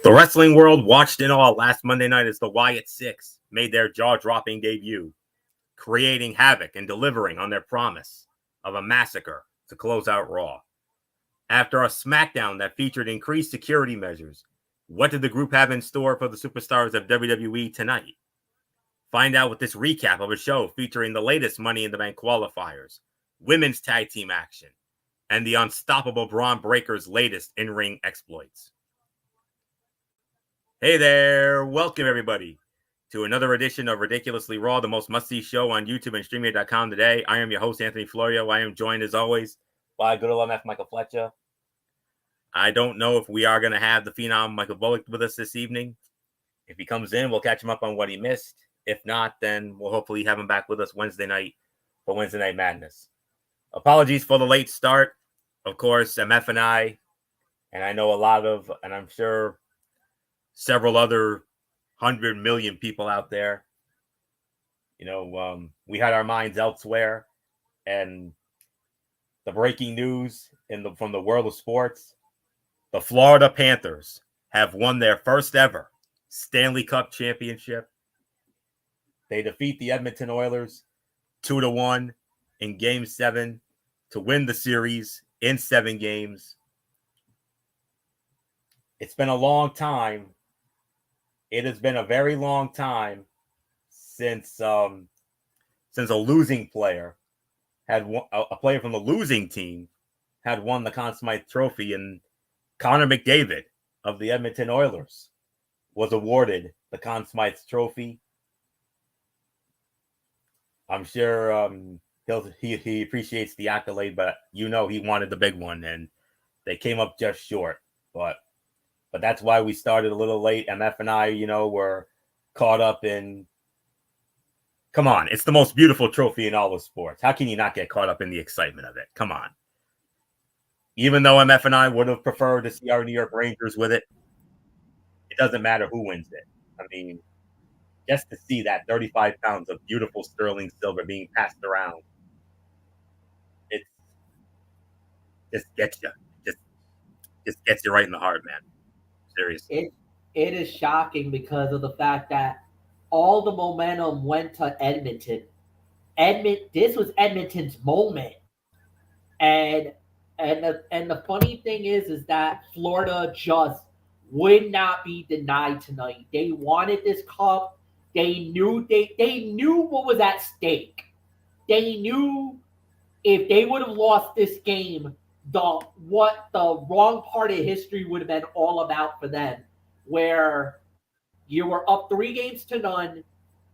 The wrestling world watched in awe last Monday night as the Wyatt Six made their jaw-dropping debut, creating havoc and delivering on their promise of a massacre to close out Raw. After a SmackDown that featured increased security measures, what did the group have in store for the superstars of WWE tonight? Find out with this recap of a show featuring the latest Money in the Bank qualifiers, women's tag team action, and the unstoppable Braun Breaker's latest in-ring exploits. Hey there, welcome everybody to another edition of Ridiculously Raw, the most must-see show on YouTube and StreamYard.com today. I am your host, Anthony Florio. I am joined, as always, by good old MF Michael Fletcher. I don't know if we are going to have the Phenom Michael Bullock with us this evening. If he comes in, we'll catch him up on what he missed. If not, then we'll hopefully have him back with us Wednesday night for Wednesday Night Madness. Apologies for the late start. Of course, MF and I know a lot of, and I'm sure several other 100 million people out there, we had our minds elsewhere, and the breaking news from the world of sports, the Florida Panthers have won their first ever Stanley Cup championship. They defeat the Edmonton Oilers 2-1 in Game 7 to win the series in 7 games. It's been a long time. It has been a very long time since a losing player had a player from the losing team had won the Conn Smythe Trophy, and Connor McDavid of the Edmonton Oilers was awarded the Conn Smythe Trophy. I'm sure he appreciates the accolade, but he wanted the big one, and they came up just short. But that's why we started a little late. MF and I, were caught up in. Come on, it's the most beautiful trophy in all of sports. How can you not get caught up in the excitement of it? Come on. Even though MF and I would have preferred to see our New York Rangers with it, it doesn't matter who wins it. I mean, just to see that 35 pounds of beautiful sterling silver being passed around, it just gets you. Just gets you right in the heart, man. Seriously. It is shocking because of the fact that all the momentum went to Edmonton. This was Edmonton's moment. And the funny thing is that Florida just would not be denied tonight. They wanted this cup. They knew what was at stake. They knew if they would have lost this game, what the wrong part of history would have been all about for them, where you were up 3-0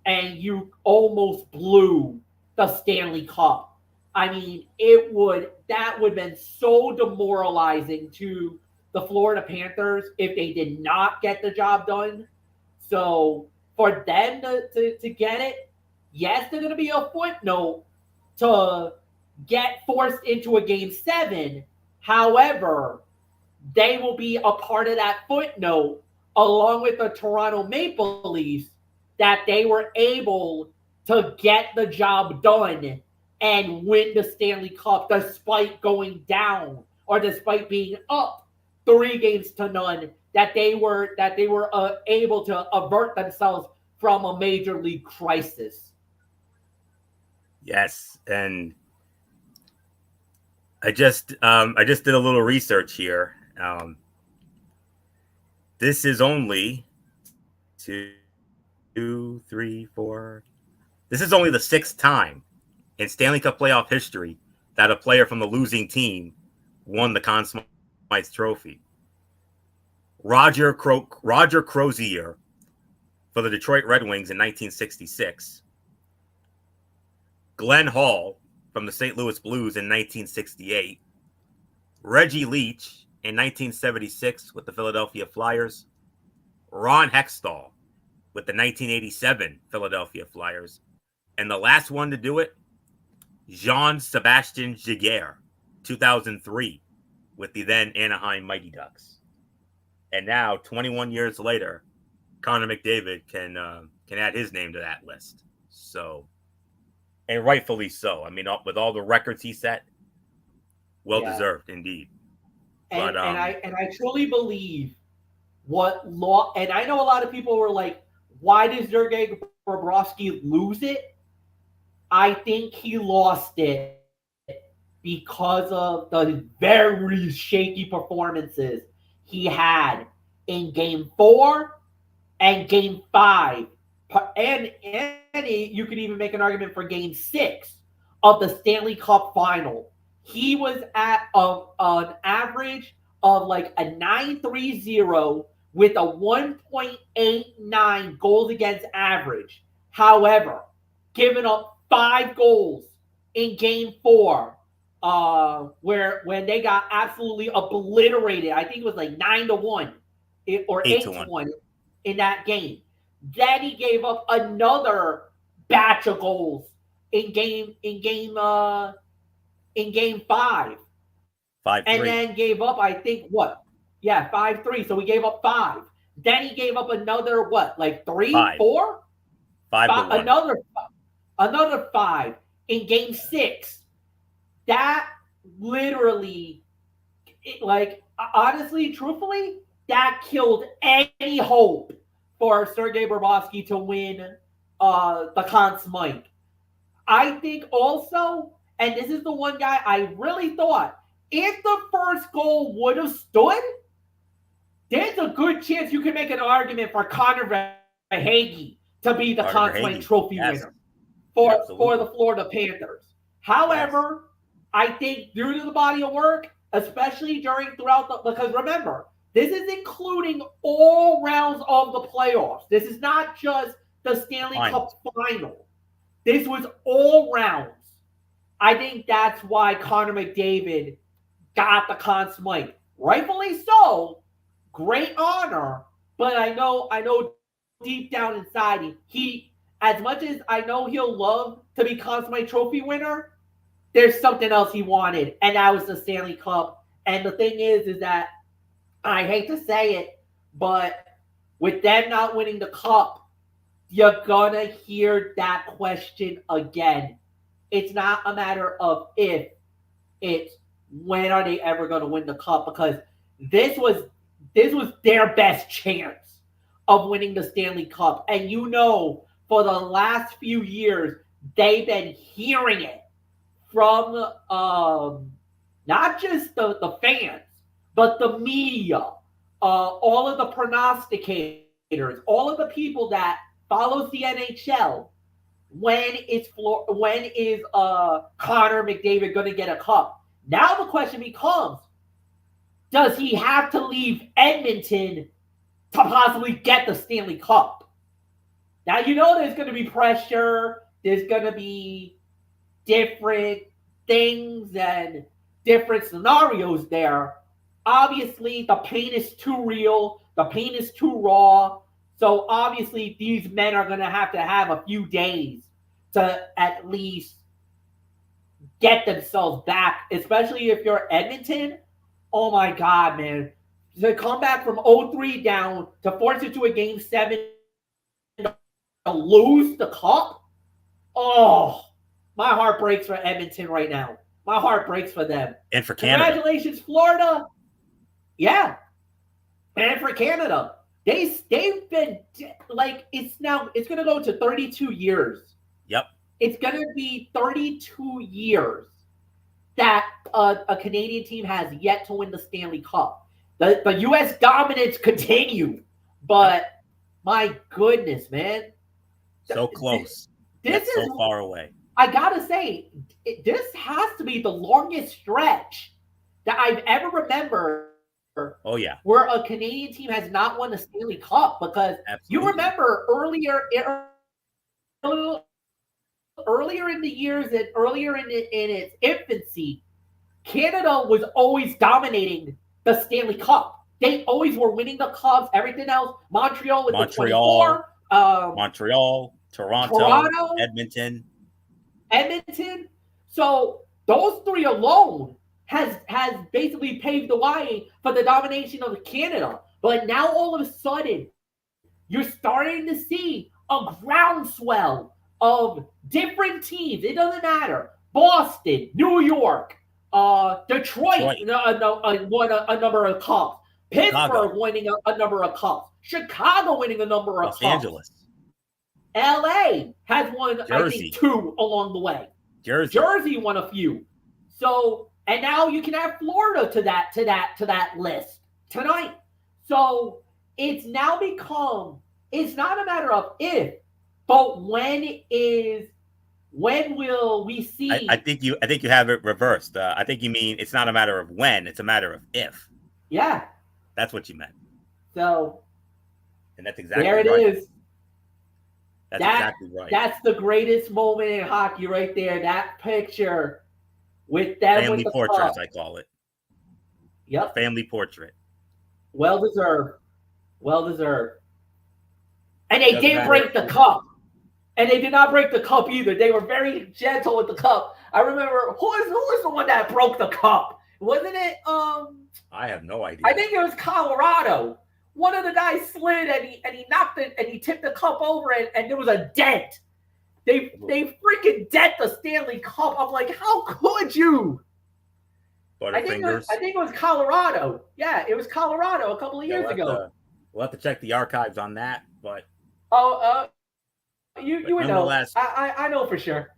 and you almost blew the Stanley Cup. I mean, that would have been so demoralizing to the Florida Panthers if they did not get the job done. So for them to get it, yes, they're going to be a footnote to get forced into a Game 7. However, they will be a part of that footnote along with the Toronto Maple Leafs that they were able to get the job done and win the Stanley Cup despite going down or despite being up 3-0, that they were able to avert themselves from a major league crisis. Yes, and I just did a little research here. This is only 2, 3, 4. This is only the 6th time in Stanley Cup playoff history that a player from the losing team won the Conn Smythe Trophy. Roger Crozier for the Detroit Red Wings in 1966. Glenn Hall from the St. Louis Blues in 1968. Reggie Leach in 1976 with the Philadelphia Flyers. Ron Hextall with the 1987 Philadelphia Flyers. And the last one to do it, Jean-Sébastien Giguère, 2003, with the then Anaheim Mighty Ducks. And now, 21 years later, Connor McDavid can add his name to that list. So, and rightfully so. I mean, with all the records he set, well deserved indeed. And I truly believe what law, and I know a lot of people were like, why did Sergei Bobrovsky lose it? I think he lost it because of the very shaky performances he had in Game 4 and Game 5. And you could even make an argument for Game 6 of the Stanley Cup Final. He was at an average of like a 9.30 with a 1.89 goals against average. However, giving up 5 goals in Game 4, when they got absolutely obliterated. I think it was like 9-1 or 8-1 in that game. Then he gave up another batch of goals in game 5. 5-3. And then gave up, I think, 5-3. So he gave up 5. Then he gave up another 3, 4? 5-1. Another 5 in Game 6. That literally, honestly, truthfully, that killed any hope for Sergei Bobrovsky to win the Conn Smythe. I think also, and this is the one guy I really thought, if the first goal would have stood, there's a good chance you can make an argument for Connor Verhaeghe to be the Conn Smythe Trophy winner for the Florida Panthers. However, I think due to the body of work, especially because remember, this is including all rounds of the playoffs. This is not just the Stanley Cup final. This was all rounds. I think that's why Connor McDavid got the Conn Smythe. Rightfully so. Great honor. But I know deep down inside, he, as much as I know he'll love to be Conn Smythe Trophy winner, there's something else he wanted, and that was the Stanley Cup. And the thing is that I hate to say it, but with them not winning the Cup, you're going to hear that question again. It's not a matter of if, it's when are they ever going to win the Cup, because this was their best chance of winning the Stanley Cup. And for the last few years, they've been hearing it from not just the fans, but the media, all of the prognosticators, all of the people that follows the NHL. When is Connor McDavid going to get a cup? Now the question becomes, does he have to leave Edmonton to possibly get the Stanley Cup? Now there's going to be pressure. There's going to be different things and different scenarios there. Obviously, the pain is too real. The pain is too raw. So obviously, these men are going to have a few days to at least get themselves back, especially if you're Edmonton. Oh my God, man. To come back from 0-3 down to force it to a Game 7 to lose the Cup. Oh, my heart breaks for Edmonton right now. My heart breaks for them. And for Canada. Congratulations, Florida. Yeah. And for Canada. They've been it's going to go to 32 years. Yep. It's going to be 32 years that a Canadian team has yet to win the Stanley Cup. The U.S. dominance continued, but my goodness, man. So close. This is so far away. I got to say, this has to be the longest stretch that I've ever remembered. Oh, yeah. Where a Canadian team has not won the Stanley Cup, because you remember earlier in the years and earlier in its infancy, Canada was always dominating the Stanley Cup. They always were winning the Cups, everything else. Montreal with the 24. Montreal, Toronto, Edmonton. So those three alone has basically paved the way for the domination of Canada. But now all of a sudden, you're starting to see a groundswell of different teams. It doesn't matter. Boston, New York, Detroit won a number of cups. Pittsburgh winning a number of cups. Chicago winning a number of Los cups. Angeles. LA has won, I Jersey. think, 2 along the way. Jersey won a few. So, and now you can add Florida to that list tonight. So it's now become, it's not a matter of if, but when will we see? I think you have it reversed. I think you mean it's not a matter of when, it's a matter of if. Yeah. That's what you meant. So, and that's exactly there it right. is. That's exactly right. That's the greatest moment in hockey right there. That picture with them family with the portrait, cup. as I call it. Yep. A family portrait. Well deserved. Well deserved. And they didn't break the cup. And they did not break the cup either. They were very gentle with the cup. I remember who is the one that broke the cup? Wasn't it I have no idea. I think it was Colorado. One of the guys slid and he knocked it and he tipped the cup over and there was a dent. They freaking dent the Stanley Cup. I'm like, how could you? I think it was Colorado. Yeah, it was Colorado a couple of years ago. We'll have to check the archives on that, but you would know. I know for sure.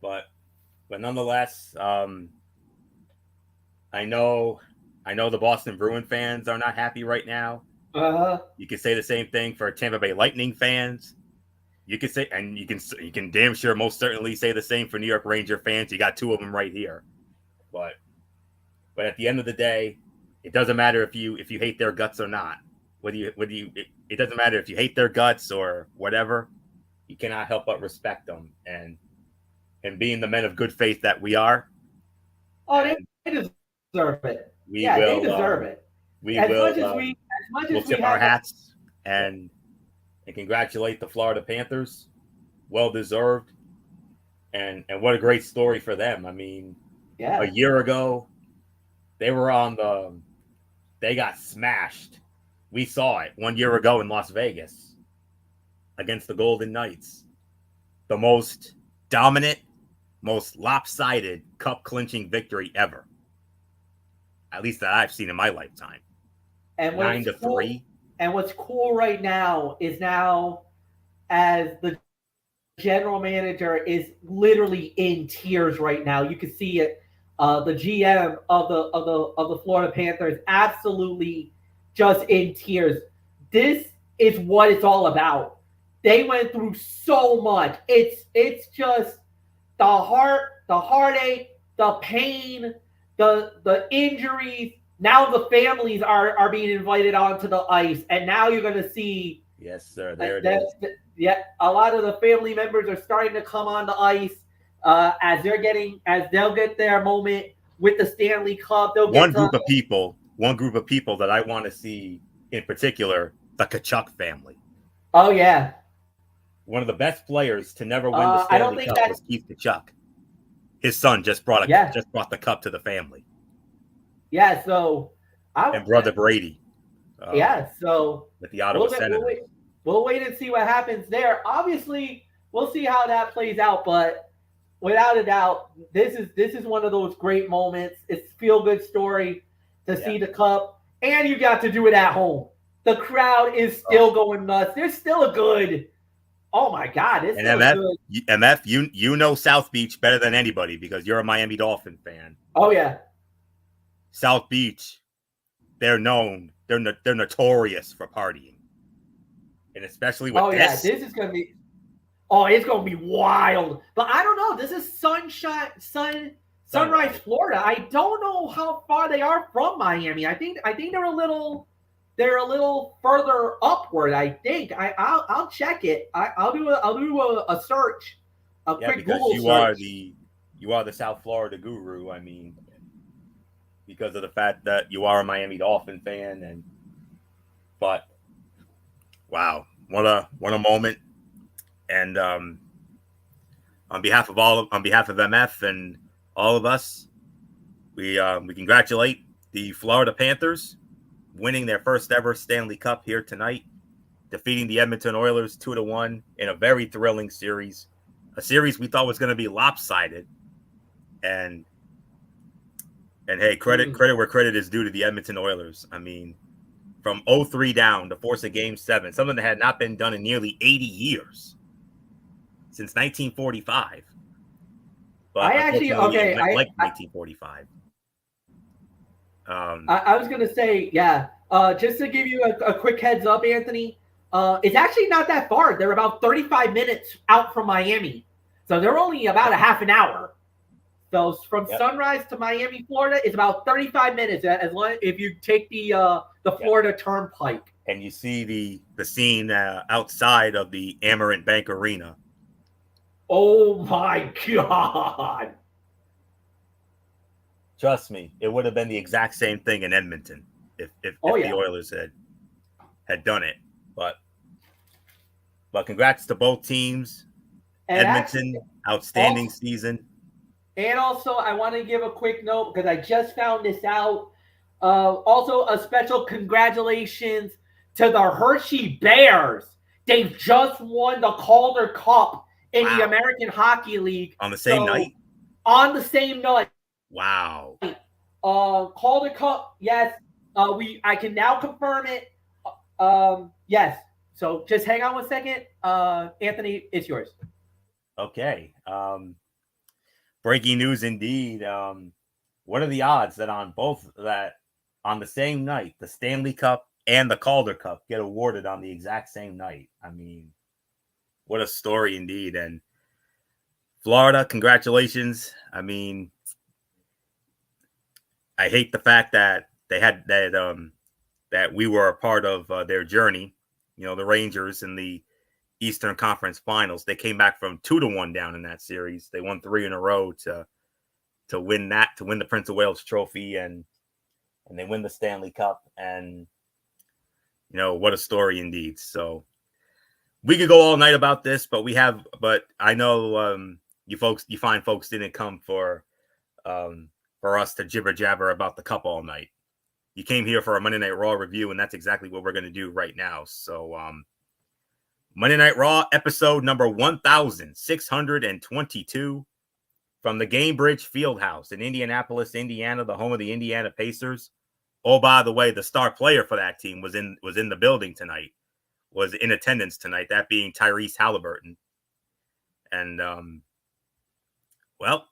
But nonetheless, I know the Boston Bruin fans are not happy right now. You can say the same thing for Tampa Bay Lightning fans. You can say, and you can damn sure most certainly say the same for New York Ranger fans. You got 2 of them right here. But at the end of the day, it doesn't matter if you hate their guts or not. It doesn't matter if you hate their guts or whatever. You cannot help but respect them, and being the men of good faith that we are. Oh, they deserve it. They deserve it. We'll tip our hats and congratulate the Florida Panthers. Well deserved, and what a great story for them. I mean, a year ago, they got smashed. We saw it 1 year ago in Las Vegas against the Golden Knights. The most dominant, most lopsided cup clinching victory ever. At least that I've seen in my lifetime. And 9-3. And what's cool right now is as the general manager is literally in tears right now. You can see it. The GM of the Florida Panthers absolutely just in tears. This is what it's all about. They went through so much. It's just the heartache, the pain, the injuries. Now the families are being invited onto the ice, and now you're going to see. Yes, sir. There it is. Yeah, a lot of the family members are starting to come on the ice as they'll get their moment with the Stanley Cup. One group of people that I want to see in particular, the Tkachuk family. Oh yeah. One of the best players to never win the Stanley Cup was Keith Tkachuk. His son just brought the cup to the family. Yeah, so and brother Brady. So with the Ottawa Senators. We'll wait and see what happens there. Obviously, we'll see how that plays out, but without a doubt, this is one of those great moments. It's a feel-good story to see the cup, and you got to do it at home. The crowd is still going nuts. There's still a good. Oh my God! It's and MF, you know South Beach better than anybody because you're a Miami Dolphin fan. Oh yeah. South Beach, they're known. They're notorious for partying, and especially with this is gonna be. Oh, it's gonna be wild. But I don't know. This is Sunrise, Florida. I don't know how far they are from Miami. I think they're a little further upward. I think I'll check it. I'll do a search, quick Google search. You are the South Florida guru. I mean, because of the fact that you are a Miami Dolphin fan, but wow, what a moment! And on behalf of MF and all of us, we congratulate the Florida Panthers winning their first ever Stanley Cup here tonight, defeating the Edmonton Oilers 2-1 in a very thrilling series, a series we thought was going to be lopsided, and And hey, credit where credit is due to the Edmonton Oilers. I mean, from 0-3 down to force a Game 7, something that had not been done in nearly 80 years since 1945. But unfortunately, like 1945. I was gonna say, yeah. Just to give you a quick heads up, Anthony. It's actually not that far. They're about 35 minutes out from Miami, so they're only about a half an hour. So from Sunrise to Miami, Florida, it's about 35 minutes as long if you take the Florida Turnpike. And you see the scene outside of the Amerant Bank Arena. Oh my God! Trust me, it would have been the exact same thing in Edmonton if the Oilers had done it. But congrats to both teams. And Edmonton, outstanding season. And also, I want to give a quick note because I just found this out. Also, a special congratulations to the Hershey Bears. They've just won the Calder Cup in the American Hockey League. On the same night? On the same night. Wow. Calder Cup, yes. I can now confirm it. Yes. So just hang on 1 second. Anthony, it's yours. Okay. Breaking news indeed. What are the odds that on the same night, the Stanley Cup and the Calder Cup get awarded on the exact same night? I mean, what a story indeed. And Florida, congratulations. I mean, I hate the fact that they had that we were a part of their journey. You know, the Rangers in the Eastern Conference Finals. They came back from 2-1 down in that series. They won 3 in a row to win the Prince of Wales Trophy, and they win the Stanley Cup. And you know, what a story indeed. So we could go all night about this, but I know you fine folks didn't come for us to jibber jabber about the cup all night. You came here for a Monday Night Raw review, and that's exactly what we're going to do right now. So Monday Night Raw episode number 1622 from the Gainbridge Fieldhouse in Indianapolis, Indiana, the home of the Indiana Pacers. Oh, by the way, the star player for that team was in the building tonight, was in attendance tonight, that being Tyrese Halliburton. And well,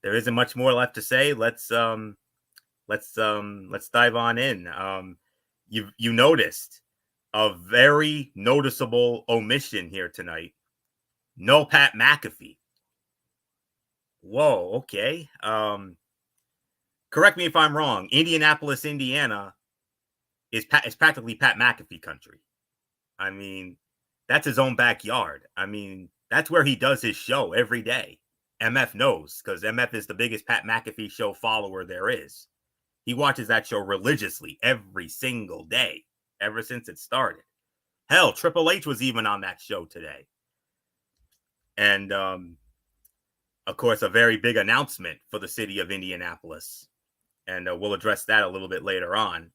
there isn't much more left to say. Let's dive on in. You noticed a very noticeable omission here tonight. No Pat McAfee. Whoa, okay. Correct me if I'm wrong. Indianapolis, Indiana is practically Pat McAfee country. I mean, that's his own backyard. I mean, that's where he does his show every day. MF knows, because MF is the biggest Pat McAfee show follower there is. He watches that show religiously every single day, ever since it started. Hell, Triple H was even on that show today. And, of course, a very big announcement for the city of Indianapolis. And we'll address that a little bit later on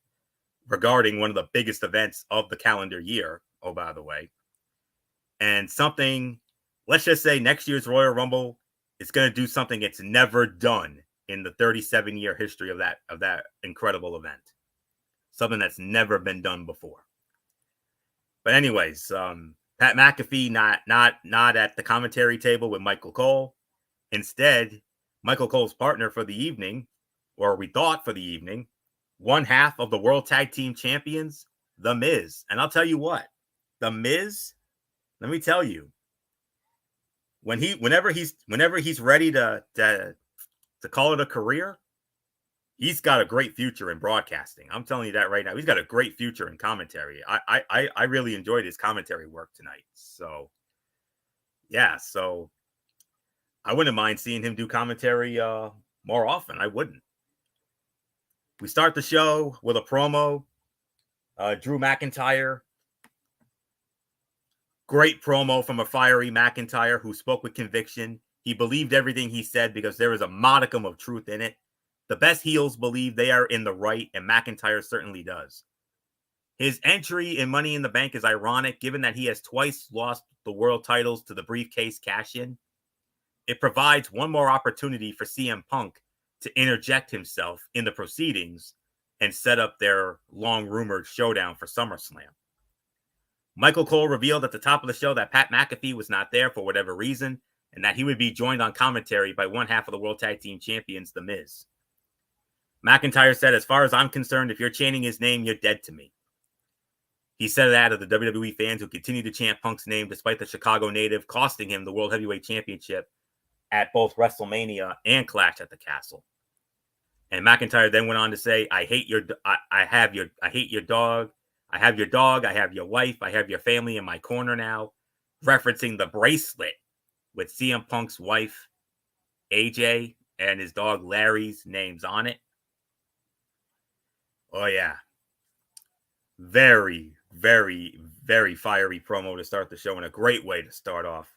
regarding one of the biggest events of the calendar year, oh, by the way. And something, let's just say next year's Royal Rumble is going to do something it's never done in the 37-year history of that incredible event. Something that's never been done before. But anyways, Pat McAfee not at the commentary table with Michael Cole. Instead, Michael Cole's partner for the evening, or we thought for the evening, one half of the World Tag Team Champions, The Miz. And I'll tell you what, The Miz, let me tell you, whenever he's ready to call it a career, he's got a great future in broadcasting. I'm telling you that right now. He's got a great future in commentary. I really enjoyed his commentary work tonight. So, yeah, so I wouldn't mind seeing him do commentary more often. I wouldn't. We start the show with a promo. Drew McIntyre. Great promo from a fiery McIntyre who spoke with conviction. He believed everything he said because there is a modicum of truth in it. The best heels believe they are in the right, and McIntyre certainly does. His entry in Money in the Bank is ironic, given that he has twice lost the world titles to the briefcase cash-in. It provides one more opportunity for CM Punk to interject himself in the proceedings and set up their long-rumored showdown for SummerSlam. Michael Cole revealed at the top of the show that Pat McAfee was not there for whatever reason, and that he would be joined on commentary by one half of the World Tag Team Champions, The Miz. McIntyre said, "As far as I'm concerned, if you're chanting his name, you're dead to me." He said that of the WWE fans who continue to chant Punk's name despite the Chicago native costing him the World Heavyweight Championship at both WrestleMania and Clash at the Castle. And McIntyre then went on to say, I hate your dog, I have your dog, I have your wife, I have your family in my corner now, referencing the bracelet with CM Punk's wife, AJ, and his dog Larry's names on it. Oh, yeah. Very, very, very fiery promo to start the show, and a great way to start off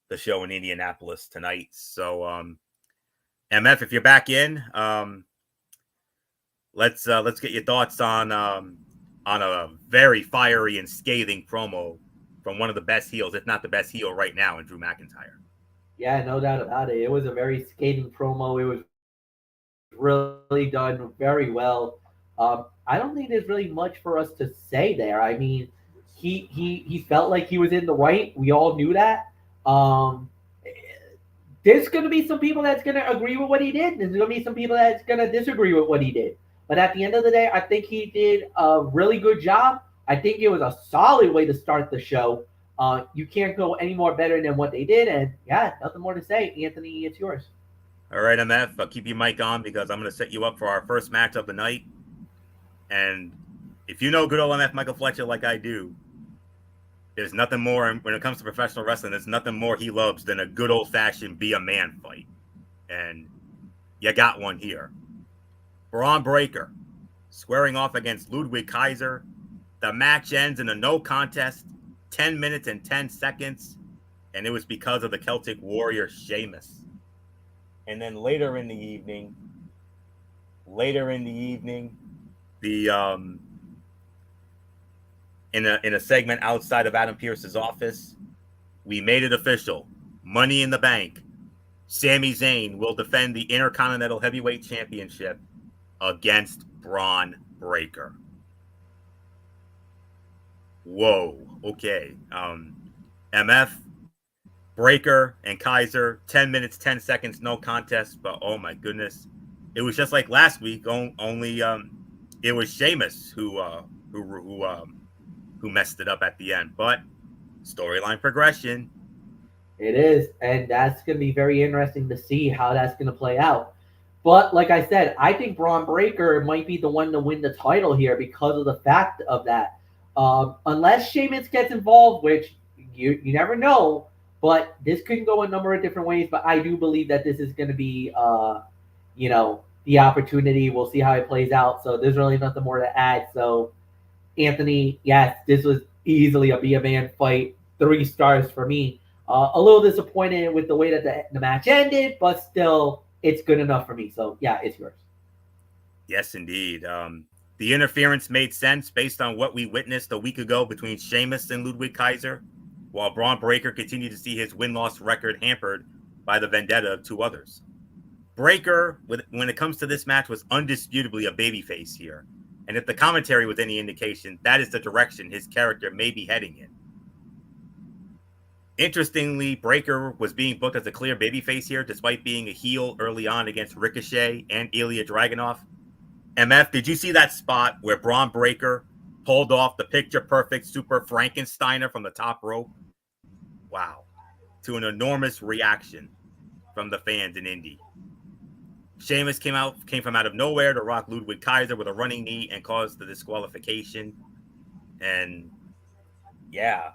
the show in Indianapolis tonight. So, MF, if you're back in, let's get your thoughts on a very fiery and scathing promo from one of the best heels, if not the best heel right now, in Drew McIntyre. Yeah, no doubt about it. It was a very scathing promo. It was really done very well. I don't think there's really much for us to say there. I mean, he felt like he was in the right. We all knew that. There's going to be some people that's going to agree with what he did. There's going to be some people that's going to disagree with what he did. But at the end of the day, I think he did a really good job. I think it was a solid way to start the show. You can't go any more better than what they did. And yeah, nothing more to say. Anthony, it's yours. All right, MF, I'll keep your mic on because I'm going to set you up for our first match of the night. And if you know good old MF Michael Fletcher like I do, there's nothing more when it comes to professional wrestling. There's nothing more he loves than a good old-fashioned be a man fight. And you got one here. Braun Breaker squaring off against Ludwig Kaiser. The match ends in a no contest, 10 minutes and 10 seconds. And it was because of the Celtic Warrior Sheamus. And then later in the evening, the in a segment outside of Adam Pearce's office, we made it official. Money in the Bank. Sami Zayn will defend the Intercontinental Heavyweight Championship against Braun Breaker. Whoa. Okay. MF, Breaker, and Kaiser, 10 minutes, 10 seconds, no contest. But oh my goodness, it was just like last week. Only it was Sheamus who messed it up at the end. But storyline progression. It is, and that's going to be very interesting to see how that's going to play out. But like I said, I think Braun Breaker might be the one to win the title here because of the fact of that. Unless Sheamus gets involved, which you never know, but this could go a number of different ways. But I do believe that this is going to be, the opportunity. We'll see how it plays out. So there's really nothing more to add. So, Anthony, yes, this was easily a be a man fight. 3 stars for me. A little disappointed with the way that the match ended, but still, it's good enough for me. So, yeah, it's yours. Yes, indeed. The interference made sense based on what we witnessed a week ago between Sheamus and Ludwig Kaiser, while Braun Breaker continued to see his win-loss record hampered by the vendetta of 2 others. Breaker, when it comes to this match, was undisputably a babyface here. And if the commentary was any indication, that is the direction his character may be heading in. Interestingly, Breaker was being booked as a clear babyface here, despite being a heel early on against Ricochet and Ilya Dragunov. MF, did you see that spot where Braun Breaker pulled off the picture-perfect Super Frankensteiner from the top rope? Wow. To an enormous reaction from the fans in Indy. Sheamus came from out of nowhere to rock Ludwig Kaiser with a running knee and caused the disqualification. And yeah,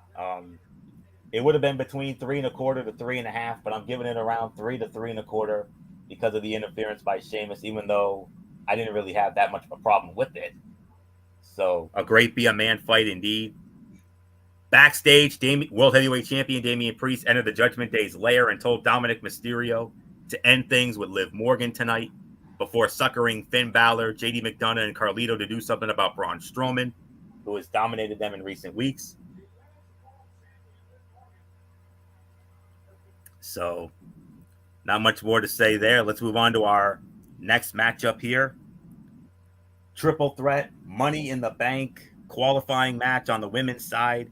it would have been between 3 1/4 to 3 1/2, but I'm giving it around 3 to 3 1/4 because of the interference by Sheamus, even though I didn't really have that much of a problem with it. So a great be a man fight indeed. Backstage, World Heavyweight Champion Damian Priest entered the Judgment Day's lair and told Dominic Mysterio to end things with Liv Morgan tonight before suckering Finn Balor, JD McDonough, and Carlito to do something about Braun Strowman, who has dominated them in recent weeks. So, not much more to say there. Let's move on to our next matchup here. Triple threat, Money in the Bank qualifying match on the women's side.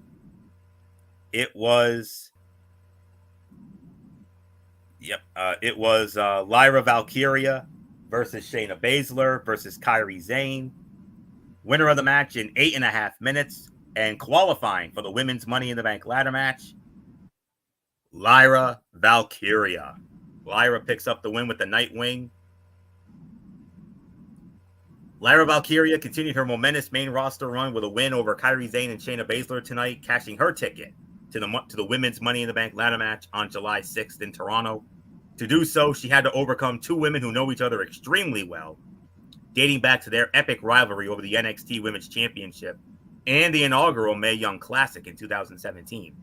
It was Lyra Valkyria versus Shayna Baszler versus Kairi Sane. Winner of the match in 8.5 minutes, and qualifying for the women's Money in the Bank ladder match, Lyra Valkyria. Lyra picks up the win with the Nightwing. Lyra Valkyria continued her momentous main roster run with a win over Kairi Sane and Shayna Baszler tonight, cashing her ticket to the women's Money in the Bank ladder match on July 6th in Toronto. To do so, she had to overcome two women who know each other extremely well, dating back to their epic rivalry over the NXT Women's Championship and the inaugural Mae Young Classic in 2017.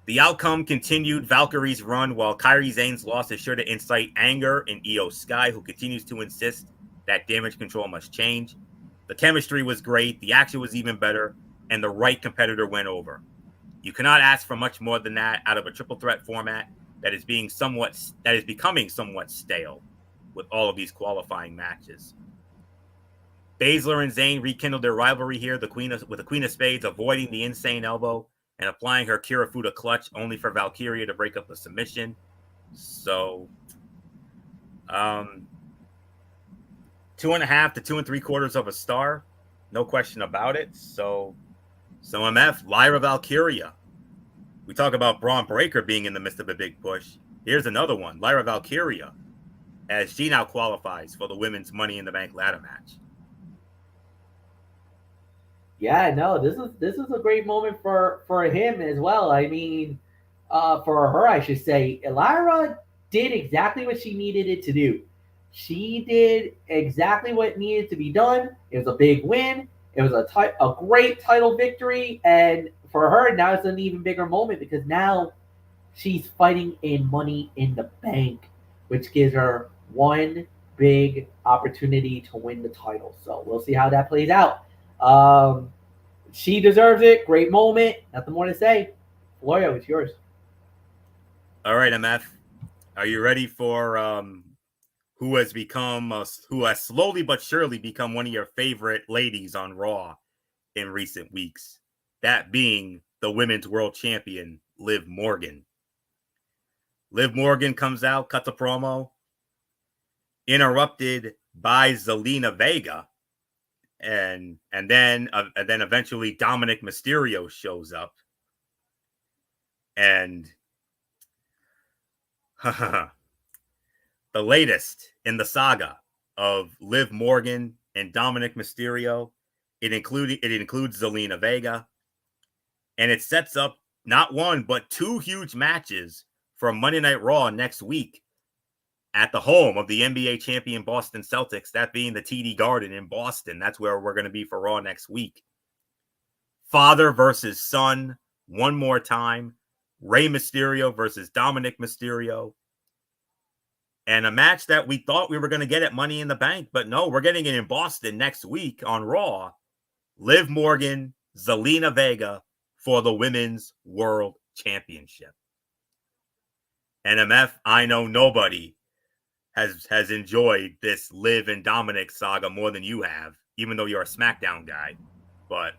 The outcome continued Valkyrie's run, while Kairi Sane's loss is sure to incite anger in Io Sky, who continues to insist that Damage Control must change. The chemistry was great, the action was even better, and the right competitor went over. You cannot ask for much more than that out of a triple threat format that is becoming somewhat stale with all of these qualifying matches. Baszler and Sane rekindled their rivalry here, with the Queen of Spades avoiding the insane elbow and applying her Kirifuda clutch, only for Valkyria to break up the submission. So, 2.5 to 2 3/4 of a star, no question about it. So MF, Lyra Valkyria. We talk about Braun Breaker being in the midst of a big push. Here's another one, Lyra Valkyria, as she now qualifies for the women's Money in the Bank ladder match. Yeah, no, this is a great moment for him as well. I mean, for her, I should say, Lyra did exactly what she needed it to do. She did exactly what needed to be done. It was a big win. It was a great title victory, and for her, now it's an even bigger moment because now she's fighting in Money in the Bank, which gives her one big opportunity to win the title. So we'll see how that plays out. She deserves it. Great moment. Nothing more to say. Florio, it's yours. All right, MF. Are you ready for who has slowly but surely become one of your favorite ladies on Raw in recent weeks? That being the Women's World Champion, Liv Morgan. Liv Morgan comes out, cuts a promo, interrupted by Zelina Vega. And then eventually Dominic Mysterio shows up, and the latest in the saga of Liv Morgan and Dominic Mysterio. It includes Zelina Vega, and it sets up not one but two huge matches for Monday Night Raw next week at the home of the NBA champion Boston Celtics, that being the TD Garden in Boston. That's where we're going to be for Raw next week. Father versus son, one more time. Rey Mysterio versus Dominic Mysterio. And a match that we thought we were going to get at Money in the Bank, but no, we're getting it in Boston next week on Raw. Liv Morgan, Zelina Vega for the Women's World Championship. NMF, I know nobody has enjoyed this Liv and Dominic saga more than you have, even though you're a SmackDown guy. But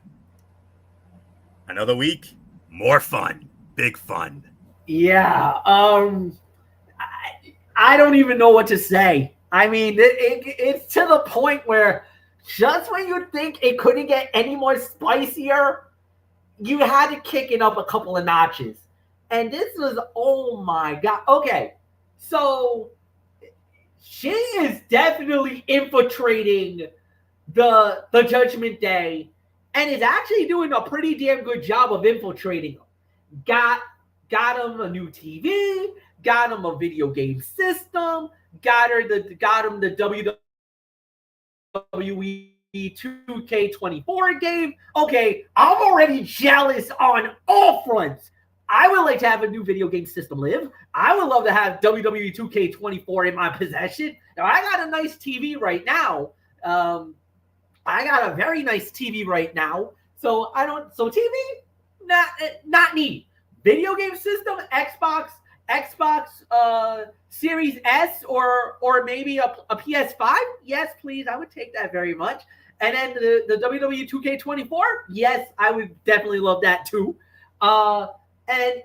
another week, more fun, big fun. Yeah, I don't even know what to say. I mean, it's to the point where just when you think it couldn't get any more spicier, you had to kick it up a couple of notches. And this was, oh my God. Okay, so she is definitely infiltrating the Judgment Day and is actually doing a pretty damn good job of infiltrating them. Got him a new TV, got him a video game system, got him the WWE 2K24 game. Okay, I'm already jealous on all fronts. I would like to have a new video game system, Liv. I would love to have WWE 2K24 in my possession. Now, I got a nice TV right now. I got a very nice TV right now. So TV, not neat. Video game system, Xbox, Xbox Series S or maybe a PS5? Yes, please. I would take that very much. And then the WWE 2K24? Yes, I would definitely love that too. And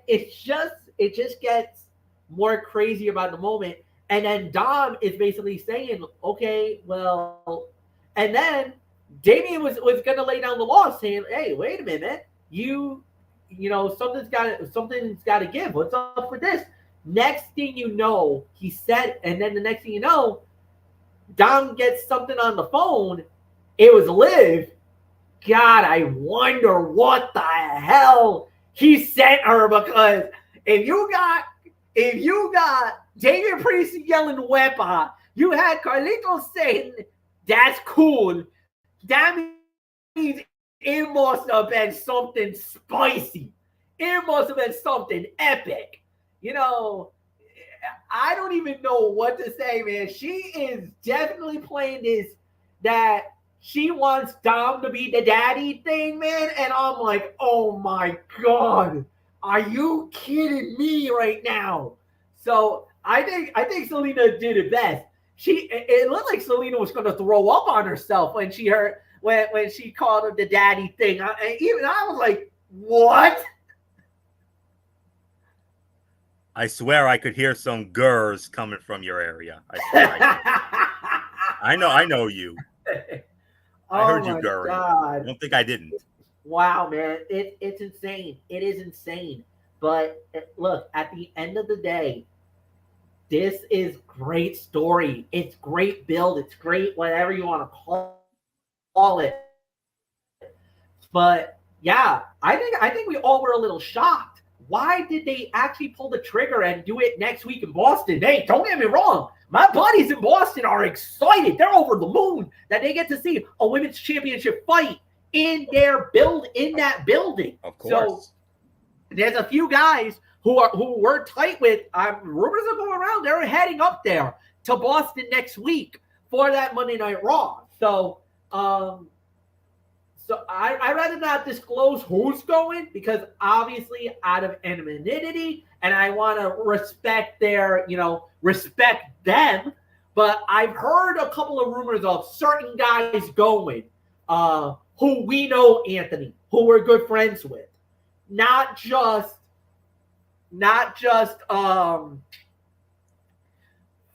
it just gets more crazy about the moment. And then Dom is basically saying, okay, well, and then Damien was gonna lay down the law, saying, hey, wait a minute, you know, something's got to give. What's up with this? Next thing you know, he said, and then the next thing you know, Dom gets something on the phone. It was Liv. God, I wonder what the hell he sent her, because if you got Damian Priest yelling Wepa, you had Carlitos saying that's cool. That means it must have been something spicy. It must have been something epic. You know, I don't even know what to say, man. She is definitely playing this that she wants Dom to be the daddy thing, man. And I'm like, oh my God, are you kidding me right now? So I think Selena did it best. It looked like Selena was going to throw up on herself when she heard when she called him the daddy thing. I was like, what? I swear I could hear some gurs coming from your area. I know you. I heard you gurring. I don't think I didn't. Wow, man. It's insane. It is insane. But look, at the end of the day, this is great story. It's great build. It's great whatever you want to call it. But yeah, I think we all were a little shocked. Why did they actually pull the trigger and do it next week in Boston? Hey, don't get me wrong. My buddies in Boston are excited. They're over the moon that they get to see a women's championship fight in that building. Of course. So there's a few guys who we're tight with. Rumors are going around. They're heading up there to Boston next week for that Monday Night Raw. So I'd rather not disclose who's going, because obviously out of anonymity, and I want to respect them. But I've heard a couple of rumors of certain guys going, who we know, Anthony, who we're good friends with, not just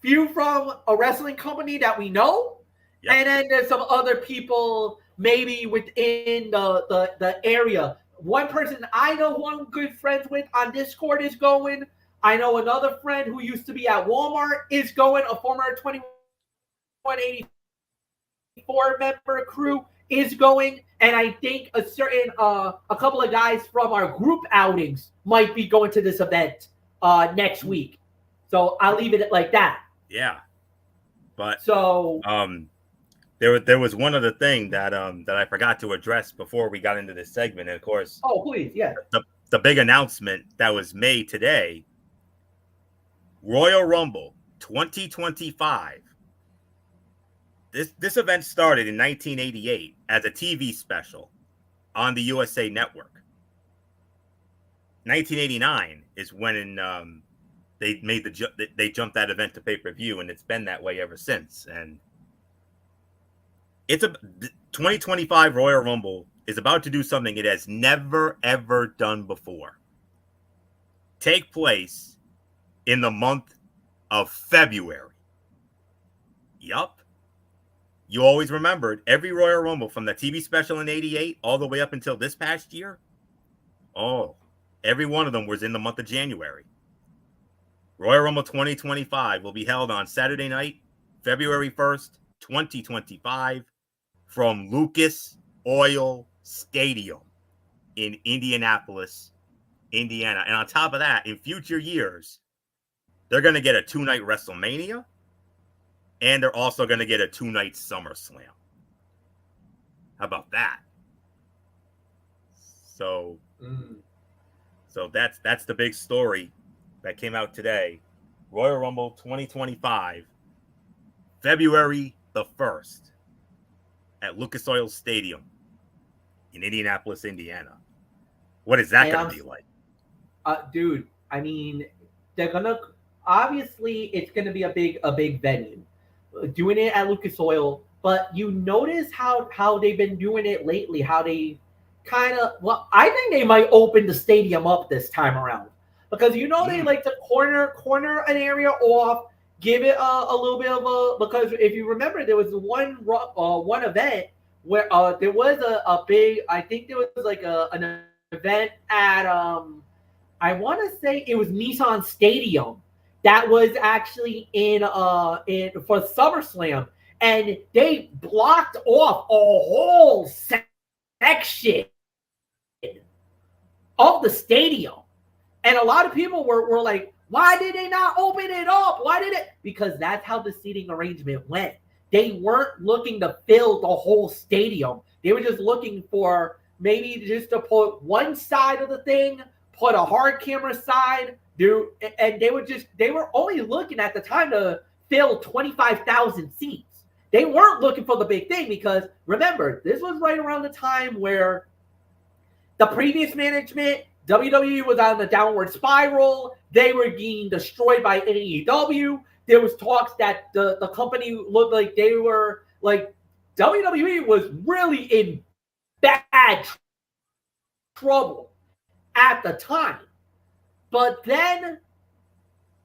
few from a wrestling company that we know, yep. And then there's some other people maybe within the area. One person I know who I'm good friends with on Discord is going. I know another friend who used to be at Walmart is going. A former 2184 member crew is going. And I think a couple of guys from our group outings might be going to this event next week. So I'll leave it like that. Yeah. But so There was one other thing that I forgot to address before we got into this segment. And of course, please, yeah. The big announcement that was made today, Royal Rumble 2025. This event started in 1988 as a TV special on the USA Network. 1989 is when they made they jumped that event to pay-per-view, and it's been that way ever since. And it's a 2025 Royal Rumble is about to do something it has never, ever done before. Take place in the month of February. Yup. You always remembered every Royal Rumble from the TV special in 88 all the way up until this past year. Oh, every one of them was in the month of January. Royal Rumble 2025 will be held on Saturday night, February 1st, 2025. From Lucas Oil Stadium in Indianapolis, Indiana. And on top of that, in future years, they're going to get a 2-night WrestleMania, and they're also going to get a 2-night SummerSlam. How about that? So that's the big story that came out today. Royal Rumble 2025, February the 1st. At Lucas Oil Stadium in Indianapolis, Indiana. What is that going to be like? Dude, I mean, they're gonna obviously it's gonna be a big venue, doing it at Lucas Oil. But you notice how they've been doing it lately. How they kind of I think they might open the stadium up this time around because they like to corner an area off, give it a little bit of a because if you remember there was one event where there was a big I think there was like an event at I want to say it was Nissan Stadium that was actually in for SummerSlam, and they blocked off a whole section of the stadium, and a lot of people were like, "Why did they not open it up? Why did it?" Because that's how the seating arrangement went. They weren't looking to fill the whole stadium. They were just looking for maybe just to put one side of the thing, put a hard camera side, and they were only looking at the time to fill 25,000 seats. They weren't looking for the big thing because remember, this was right around the time where the previous management, WWE, was on the downward spiral. They were being destroyed by AEW. There was talks that the company looked like they were like WWE was really in bad trouble at the time. But then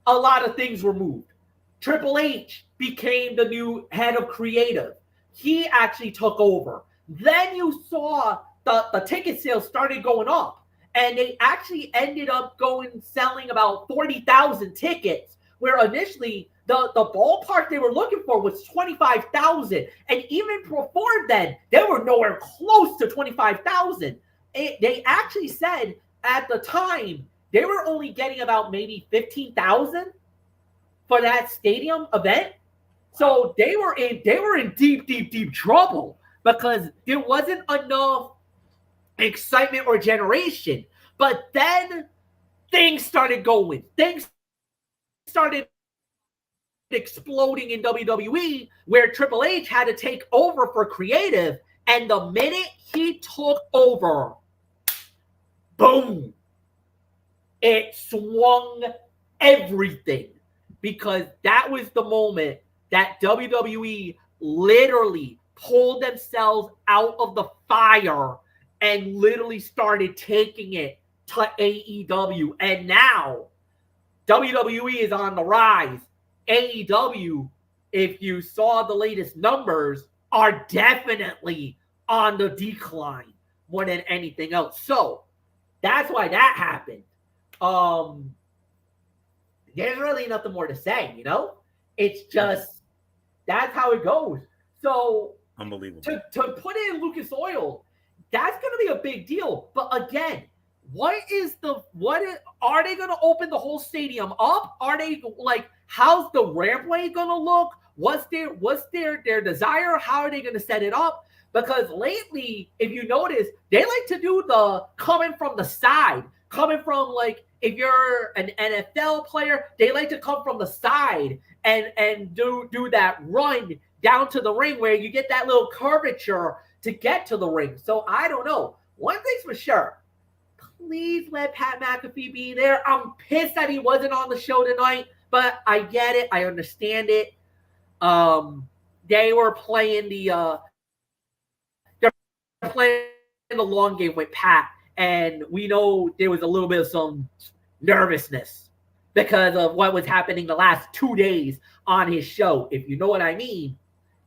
a lot of things were moved. Triple H became the new head of creative. He actually took over. Then you saw the ticket sales started going up, and they actually ended up selling about 40,000 tickets, where initially the ballpark they were looking for was 25,000, and even before then they were nowhere close to 25,000. They actually said at the time they were only getting about maybe 15,000 for that stadium event. So they were in deep trouble because there wasn't enough excitement or generation. But then things started going. Things started exploding in WWE where Triple H had to take over for creative. And the minute he took over, boom, it swung everything. Because that was the moment that WWE literally pulled themselves out of the fire and literally started taking it to AEW. And now WWE is on the rise. AEW, if you saw the latest numbers, are definitely on the decline more than anything else. So that's why that happened. There's really nothing more to say, It's just that's how it goes. So unbelievable. To put in Lucas Oil, that's going to be a big deal. But again, are they going to open the whole stadium up? Are they like, how's the rampway going to look? What's their desire? How are they going to set it up? Because lately, if you notice, they like to do the coming from the side, coming from like, if you're an NFL player, they like to come from the side and do that run down to the ring where you get that little curvature to get to the ring. So I don't know. One thing's for sure. Please let Pat McAfee be there. I'm pissed that he wasn't on the show tonight, but I get it. I understand it. They were playing they're playing the long game with Pat, and we know there was a little bit of some nervousness because of what was happening the last 2 days on his show. If you know what I mean,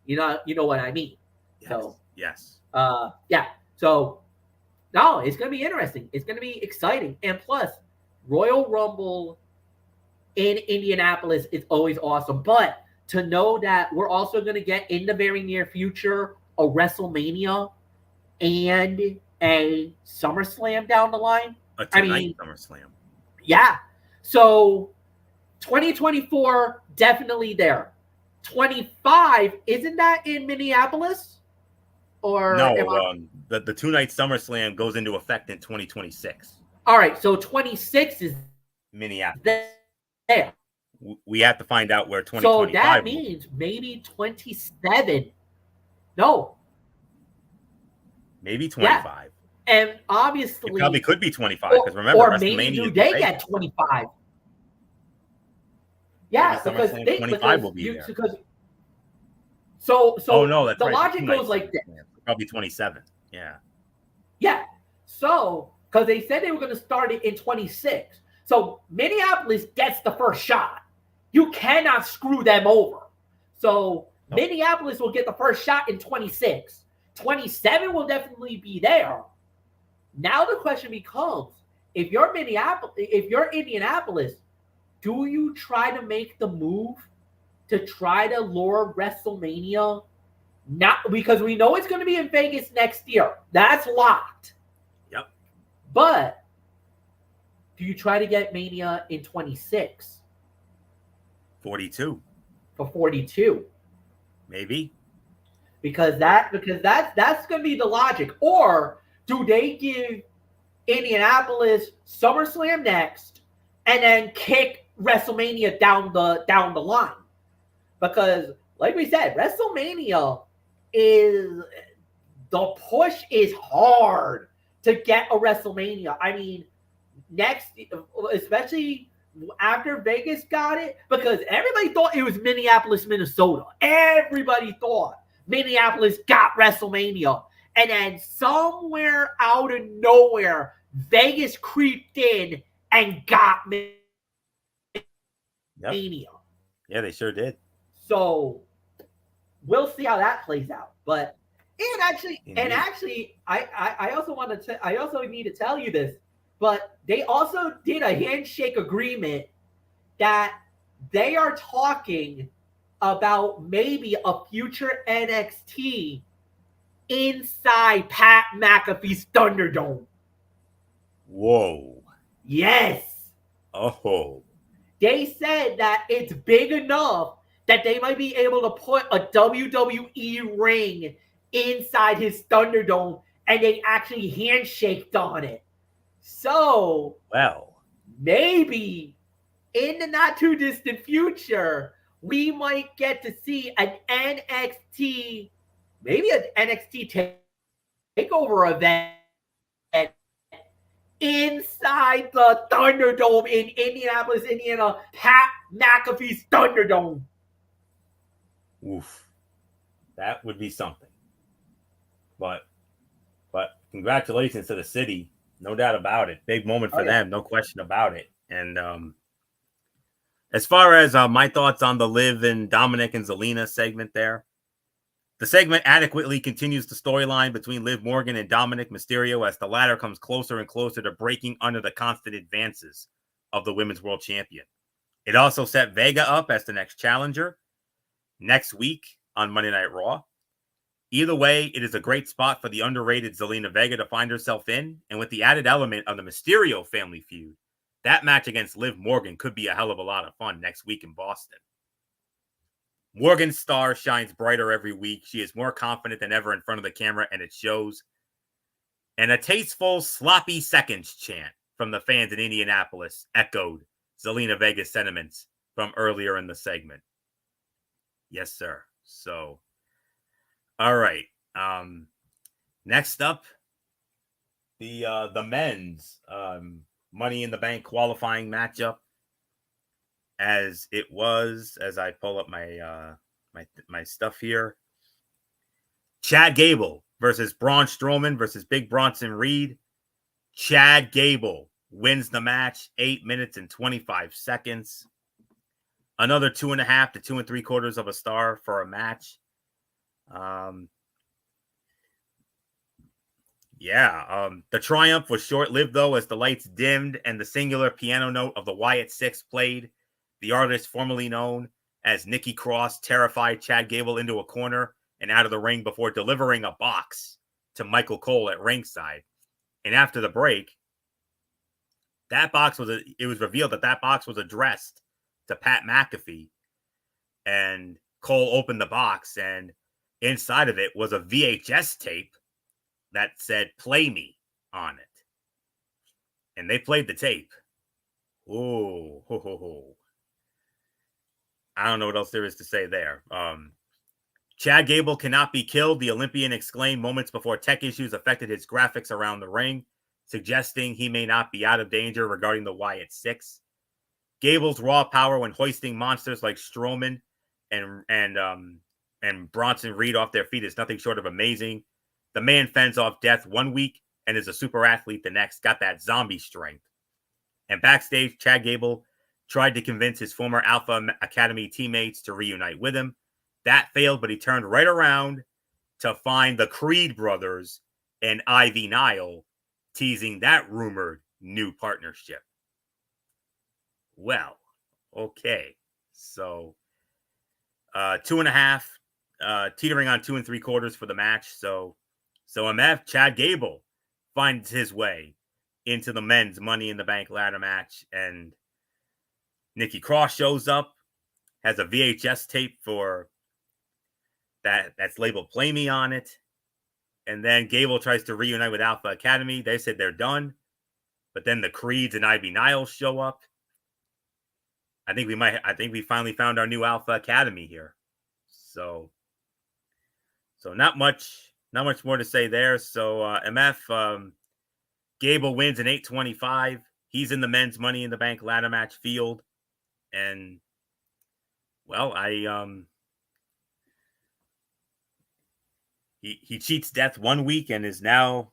you know what I mean. Yes. So yes. Yeah. So no, it's gonna be interesting. It's gonna be exciting. And plus, Royal Rumble in Indianapolis is always awesome. But to know that we're also gonna get in the very near future a WrestleMania and a SummerSlam down the line. SummerSlam. Yeah. So 2024, definitely there. 25, isn't that in Minneapolis? Or no, the 2-night SummerSlam goes into effect in 2026. All right, so 26 is Minneapolis. There. We have to find out where 2025. So that means maybe 27. No. Maybe 25. Yeah. And obviously, it probably could be 25 because remember, or maybe do they get 25? Yeah, Maybe because SummerSlam 25 will be there. So oh no, that's the right. logic goes like this. Probably 27. Yeah. Yeah. So because they said they were going to start it in 26. So Minneapolis gets the first shot. You cannot screw them over. So Nope. Minneapolis will get the first shot in 26. 27 will definitely be there. Now the question becomes, if you're Indianapolis, do you try to make the move to try to lure WrestleMania? Not because we know it's going to be in Vegas next year. That's locked. Yep. But do you try to get Mania in 26? 42. For 42. Maybe. Because that's going to be the logic. Or do they give Indianapolis SummerSlam next and then kick WrestleMania down the line? Because like we said, WrestleMania is the push is hard to get a WrestleMania. I mean, next, especially after Vegas got it, because everybody thought it was Minneapolis, Minnesota. Everybody thought Minneapolis got WrestleMania. And then somewhere out of nowhere, Vegas creeped in and got Mania. Yep. Yeah, they sure did. So we'll see how that plays out. But I also need to tell you this, but they also did a handshake agreement that they are talking about maybe a future NXT inside Pat McAfee's Thunderdome. Whoa. Yes. Oh. They said that it's big enough that they might be able to put a WWE ring inside his Thunderdome, and they actually handshaked on it. So, well, maybe in the not too distant future, we might get to see an NXT, maybe an NXT takeover event inside the Thunderdome in Indianapolis, Indiana, Pat McAfee's Thunderdome. Oof. That would be something. But congratulations to the city. No doubt about it. Big moment for them. No question about it. And as far as my thoughts on the Liv and Dominic and Zelina segment there, the segment adequately continues the storyline between Liv Morgan and Dominic Mysterio as the latter comes closer and closer to breaking under the constant advances of the Women's World Champion. It also set Vega up as the next challenger next week on Monday Night Raw. Either way, it is a great spot for the underrated Zelina Vega to find herself in, and with the added element of the Mysterio family feud, that match against Liv Morgan could be a hell of a lot of fun next week in Boston. Morgan's star shines brighter every week. She is more confident than ever in front of the camera, and it shows. And a tasteful, sloppy seconds chant from the fans in Indianapolis echoed Zelina Vega's sentiments from earlier in the segment. Yes, sir. So, all right. Next up, the men's Money in the Bank qualifying matchup. As it was, as I pull up my my stuff here, Chad Gable versus Braun Strowman versus Big Bronson Reed. Chad Gable wins the match, 8 minutes and 25 seconds. Another 2.5 to 2 3/4 of a star for a match. The triumph was short-lived, though, as the lights dimmed and the singular piano note of the Wyatt Six played. The artist formerly known as Nikki Cross terrified Chad Gable into a corner and out of the ring before delivering a box to Michael Cole at ringside. And after the break, it was revealed that box was addressed to Pat McAfee. And Cole opened the box, and inside of it was a VHS tape that said "Play Me" on it. And they played the tape. Oh, ho, ho, ho. I don't know what else there is to say there. Chad Gable cannot be killed, the Olympian exclaimed moments before tech issues affected his graphics around the ring, suggesting he may not be out of danger regarding the Wyatt Six. Gable's raw power when hoisting monsters like Strowman and Bronson Reed off their feet is nothing short of amazing. The man fends off death one week and is a super athlete the next. Got that zombie strength. And backstage, Chad Gable tried to convince his former Alpha Academy teammates to reunite with him. That failed, but he turned right around to find the Creed brothers and Ivy Nile, teasing that rumored new partnership. Well, okay. So 2.5, teetering on 2 3/4 for the match. So MF, Chad Gable finds his way into the men's Money in the Bank ladder match, and Nikki Cross shows up, has a VHS tape for that's labeled Play Me on it. And then Gable tries to reunite with Alpha Academy. They said they're done. But then the Creeds and Ivy Niles show up. I think we finally found our new Alpha Academy here. So not much more to say there. So MF, Gable wins in 8:25. He's in the men's Money in the Bank ladder match field. And well, he cheats death one week and is now,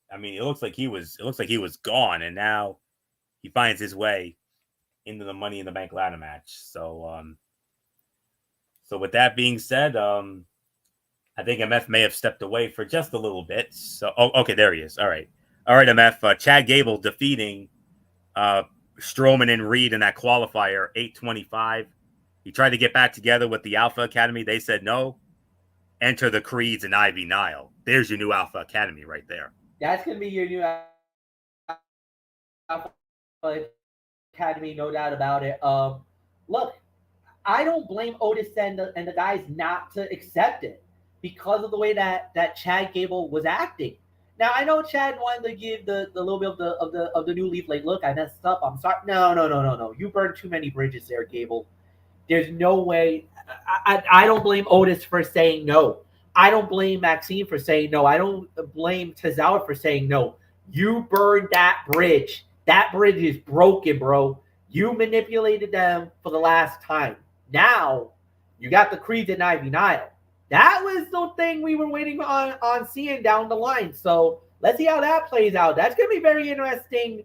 I mean, it looks like he was gone, and now he finds his way into the Money in the Bank ladder match. So with that being said, I think MF may have stepped away for just a little bit. So okay, there he is. All right, MF. Chad Gable defeating Strowman and Reed in that qualifier, 8:25. He tried to get back together with the Alpha Academy. They said no. Enter the Creeds and Ivy Nile. There's your new Alpha Academy right there. That's going to be your new Alpha Academy, no doubt about it. Look, I don't blame Otis and the guys not to accept it because of the way that Chad Gable was acting. Now I know Chad wanted to give the little bit of the new leaf, like, look, I messed up, I'm sorry. No. You burned too many bridges there, Gable. There's no way. I don't blame Otis for saying no. I don't blame Maxine for saying no. I don't blame Tozawa for saying no. You burned that bridge. That bridge is broken, bro. You manipulated them for the last time. Now, you got the Creed and Ivy Nile. That was the thing we were waiting on seeing down the line. So let's see how that plays out. That's going to be very interesting,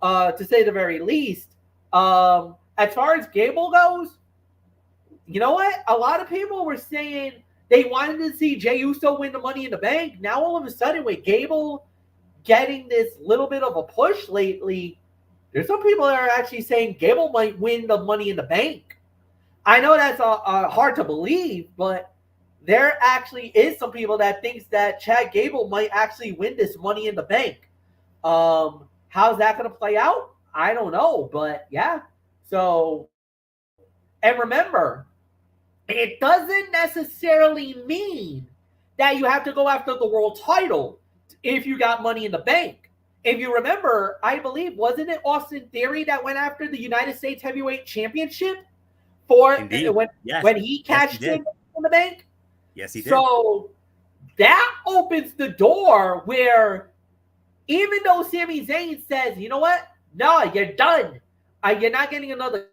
to say the very least. As far as Gable goes, you know what? A lot of people were saying they wanted to see Jey Uso win the Money in the Bank. Now, all of a sudden, with Gable getting this little bit of a push lately, there's some people that are actually saying Gable might win the Money in the Bank. I know that's hard to believe, but there actually is some people that thinks that Chad Gable might actually win this Money in the Bank. How's that going to play out? I don't know, but yeah. So, and remember, it doesn't necessarily mean that you have to go after the world title if you got Money in the Bank. If you remember, I believe, wasn't it Austin Theory that went after the United States Heavyweight Championship when he cashed in the bank? Yes, he did. So that opens the door where even though Sami Zayn says, you know what? No, you're done. You're not getting another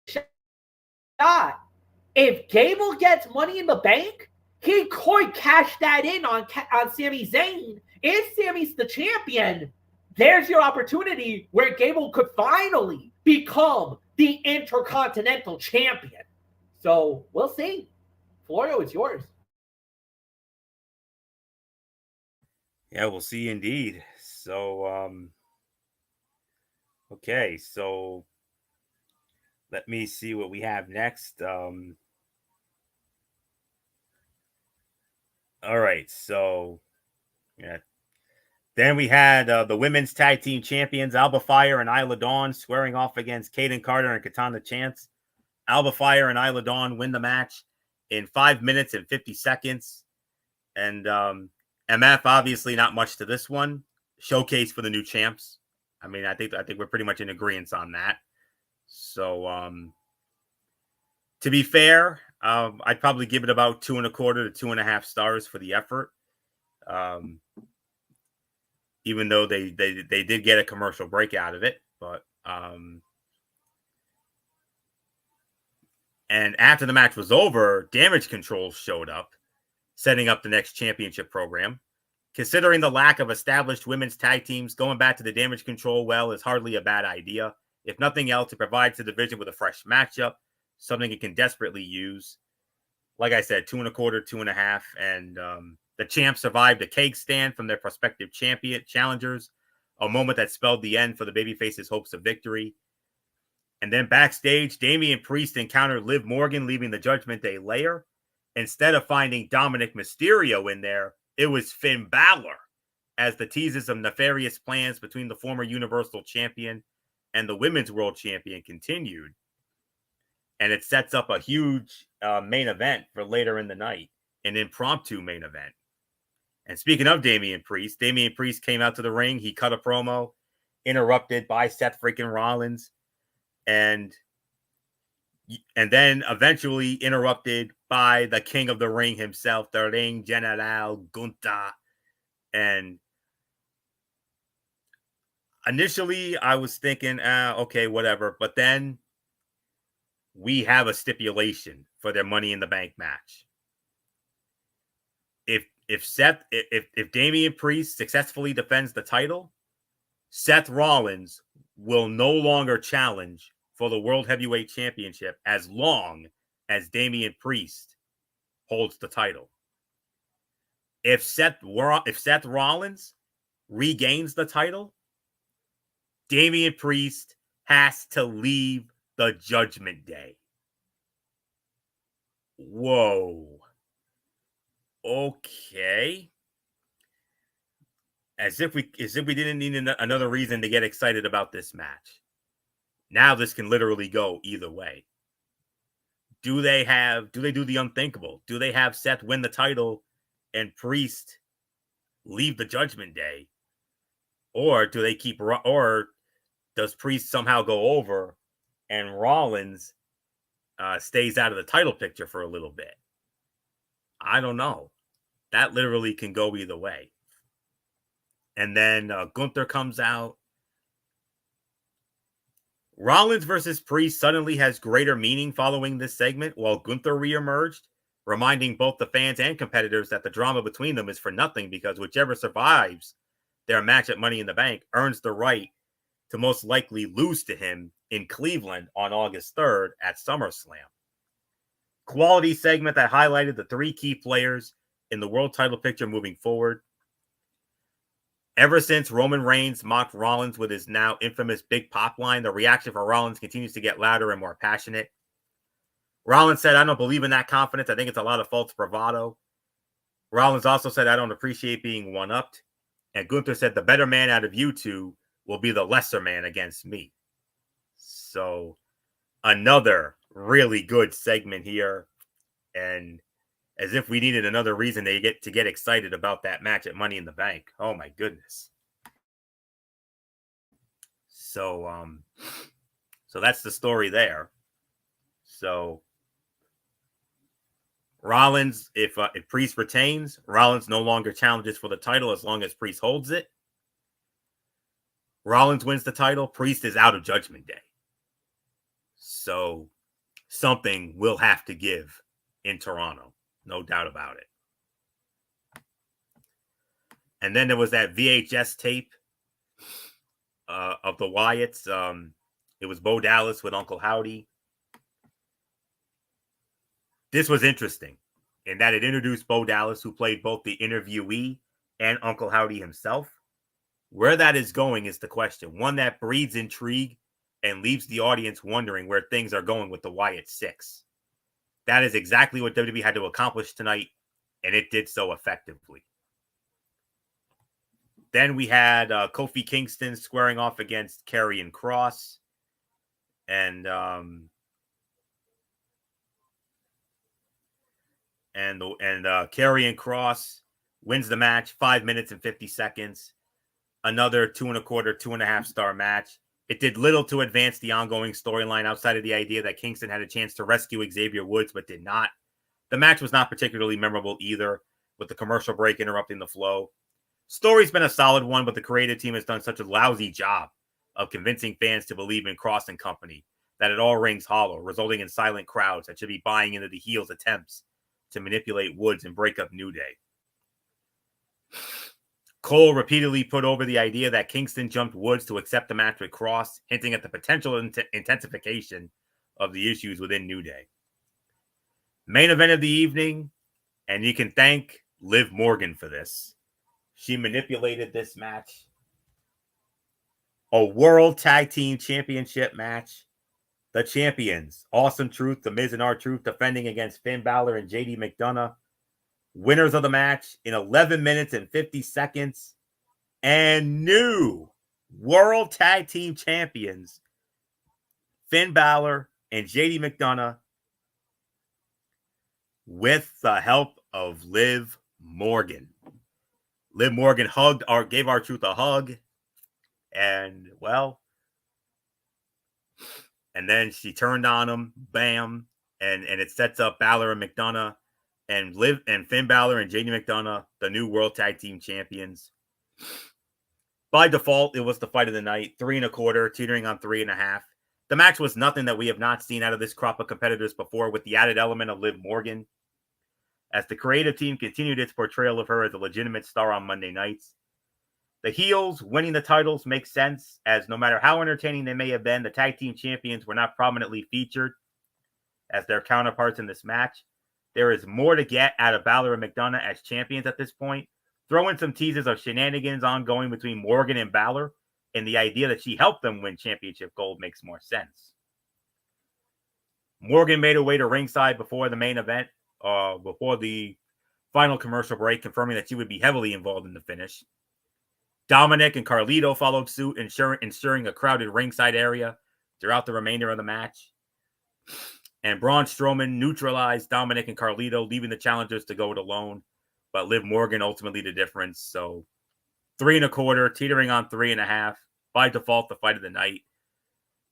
shot. If Gable gets Money in the Bank, he could cash that in on Sami Zayn. If Sami's the champion, there's your opportunity where Gable could finally become the Intercontinental Champion. So we'll see. Florio, it's yours. Yeah, we'll see indeed. So, okay, so let me see what we have next. All right, so yeah. Then we had the women's tag team champions, Alba Fire and Isla Dawn, squaring off against Kaden Carter and Katana Chance. Alba Fire and Isla Dawn win the match in 5 minutes and 50 seconds. And MF, obviously not much to this one. Showcase for the new champs. I mean, I think we're pretty much in agreement on that. So, to be fair, I'd probably give it about 2.25 to 2.5 stars for the effort. Even though they did get a commercial break out of it, but And after the match was over, Damage Control showed up, setting up the next championship program. Considering the lack of established women's tag teams, going back to the Damage Control well is hardly a bad idea. If nothing else, it provides the division with a fresh matchup, something it can desperately use. Like I said, 2 1/4, 2.5, and the champs survived a cake stand from their prospective challengers, a moment that spelled the end for the babyface's hopes of victory. And then backstage, Damian Priest encountered Liv Morgan leaving the Judgment Day lair. Instead of finding Dominic Mysterio in there, it was Finn Balor, as the teases of nefarious plans between the former Universal Champion and the Women's World Champion continued. And it sets up a huge main event for later in the night, an impromptu main event. And speaking of Damian Priest came out to the ring. He cut a promo, interrupted by Seth freaking Rollins, and then eventually interrupted by the king of the ring himself, the Ring General Gunther. And initially, I was thinking, okay, whatever. But then we have a stipulation for their Money in the Bank match. If Damian Priest successfully defends the title, Seth Rollins will no longer challenge for the World Heavyweight Championship as long as Damian Priest holds the title. If Seth Rollins regains the title, Damian Priest has to leave the Judgment Day. Whoa. Okay. As if we didn't need another reason to get excited about this match. Now this can literally go either way. Do they do the unthinkable? Do they have Seth win the title and Priest leave the Judgment Day? Or does Priest somehow go over and Rollins stays out of the title picture for a little bit? I don't know. That literally can go either way. And then Gunther comes out. Rollins versus Priest suddenly has greater meaning following this segment, while Gunther reemerged, reminding both the fans and competitors that the drama between them is for nothing, because whichever survives their match at Money in the Bank earns the right to most likely lose to him in Cleveland on August 3rd at SummerSlam. Quality segment that highlighted the 3 key players in the world title picture moving forward. Ever since Roman Reigns mocked Rollins with his now infamous Big Pop line, the reaction for Rollins continues to get louder and more passionate. Rollins said, "I don't believe in that confidence. I think it's a lot of false bravado." Rollins also said, "I don't appreciate being one-upped." And Gunther said, "The better man out of you two will be the lesser man against me." So another really good segment here. And as if we needed another reason to get excited about that match at Money in the Bank. Oh my goodness. So that's the story there. So Rollins, if Priest retains, Rollins no longer challenges for the title as long as Priest holds it. Rollins wins the title, Priest is out of Judgment Day. So something will have to give in Toronto. No doubt about it. And then there was that VHS tape of the Wyatts. It was Bo Dallas with Uncle Howdy. This was interesting in that it introduced Bo Dallas, who played both the interviewee and Uncle Howdy himself. Where that is going is the question. One that breeds intrigue and leaves the audience wondering where things are going with the Wyatt 6. That is exactly what WWE had to accomplish tonight, and it did so effectively. Then we had Kofi Kingston squaring off against Karrion Kross. And Karrion Kross wins the match, 5 minutes and 50 seconds. Another 2 1/4, 2.5 star match. It did little to advance the ongoing storyline outside of the idea that Kingston had a chance to rescue Xavier Woods, but did not. The match was not particularly memorable either, with the commercial break interrupting the flow. Story's been a solid one, but the creative team has done such a lousy job of convincing fans to believe in Cross and company, that it all rings hollow, resulting in silent crowds that should be buying into the heel's attempts to manipulate Woods and break up New Day. Cole repeatedly put over the idea that Kingston jumped Woods to accept the match with Cross, hinting at the potential intensification of the issues within New Day. Main event of the evening, and you can thank Liv Morgan for this. She manipulated this match. A World Tag Team Championship match. The champions, Awesome Truth, The Miz and R-Truth, defending against Finn Balor and JD McDonough. Winners of the match in 11 minutes and 50 seconds. And new World Tag Team Champions, Finn Balor and JD McDonough, with the help of Liv Morgan. Liv Morgan gave R-Truth a hug. And, well, and then she turned on him, bam, and it sets up Balor and McDonough and Finn Balor and JD McDonough, the new World Tag Team Champions. By default, it was the fight of the night, 3 1/4, teetering on 3 1/2. The match was nothing that we have not seen out of this crop of competitors before, with the added element of Liv Morgan, as the creative team continued its portrayal of her as a legitimate star on Monday nights. The heels winning the titles makes sense, as no matter how entertaining they may have been, the tag team champions were not prominently featured as their counterparts in this match. There is more to get out of Balor and McDonough as champions at this point. Throw in some teases of shenanigans ongoing between Morgan and Balor, and the idea that she helped them win championship gold makes more sense. Morgan made her way to ringside before the main event, before the final commercial break, confirming that she would be heavily involved in the finish. Dominic and Carlito followed suit, ensuring a crowded ringside area throughout the remainder of the match. And Braun Strowman neutralized Dominic and Carlito, leaving the challengers to go it alone. But Liv Morgan ultimately the difference. So 3 1/4, teetering on 3 1/2. By default, the fight of the night.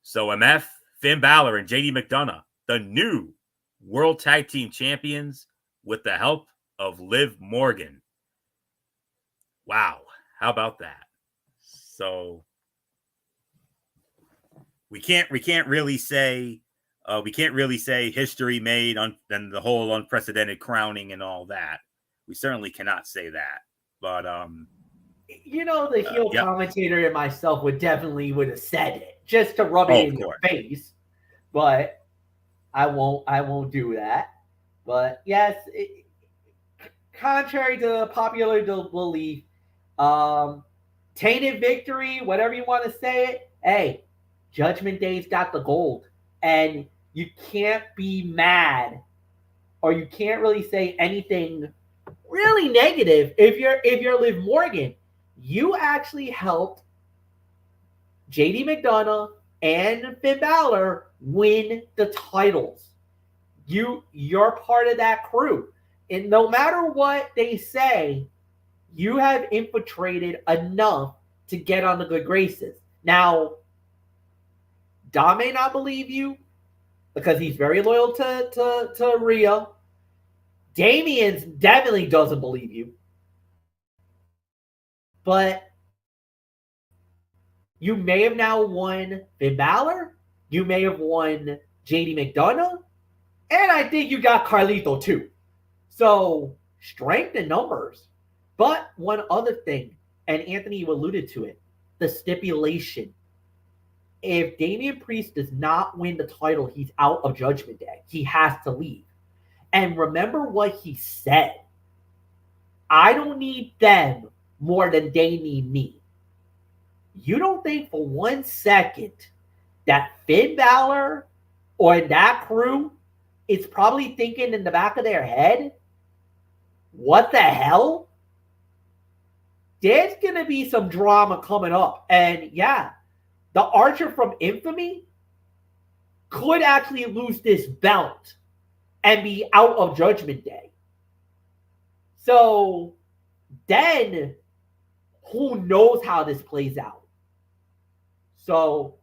So MF, Finn Balor, and JD McDonough, the new World Tag Team Champions, with the help of Liv Morgan. Wow. How about that? So we can't really say history made and the whole unprecedented crowning and all that. We certainly cannot say that. But the heel commentator and myself would have said it just to rub it in your face. But I won't do that. But yes, contrary to popular belief, tainted victory, whatever you want to say it. Hey, Judgment Day's got the gold, and you can't be mad, or you can't really say anything really negative if you're Liv Morgan. You actually helped JD McDonough and Finn Balor win the titles. You're part of that crew, and no matter what they say, you have infiltrated enough to get on the good graces. Now, Dom may not believe you because he's very loyal to Rhea. Damian definitely doesn't believe you. But you may have now won Finn Balor. You may have won JD McDonough. And I think you got Carlito too. So, strength in numbers. But one other thing, and Anthony, you alluded to it, the stipulation. If Damian Priest does not win the title, he's out of Judgment Day. He has to leave. And remember what he said. I don't need them more than they need me. You don't think for 1 second that Finn Balor or that crew is probably thinking in the back of their head, what the hell? There's going to be some drama coming up. And yeah, the Archer from Infamy could actually lose this belt and be out of Judgment Day. So then who knows how this plays out? So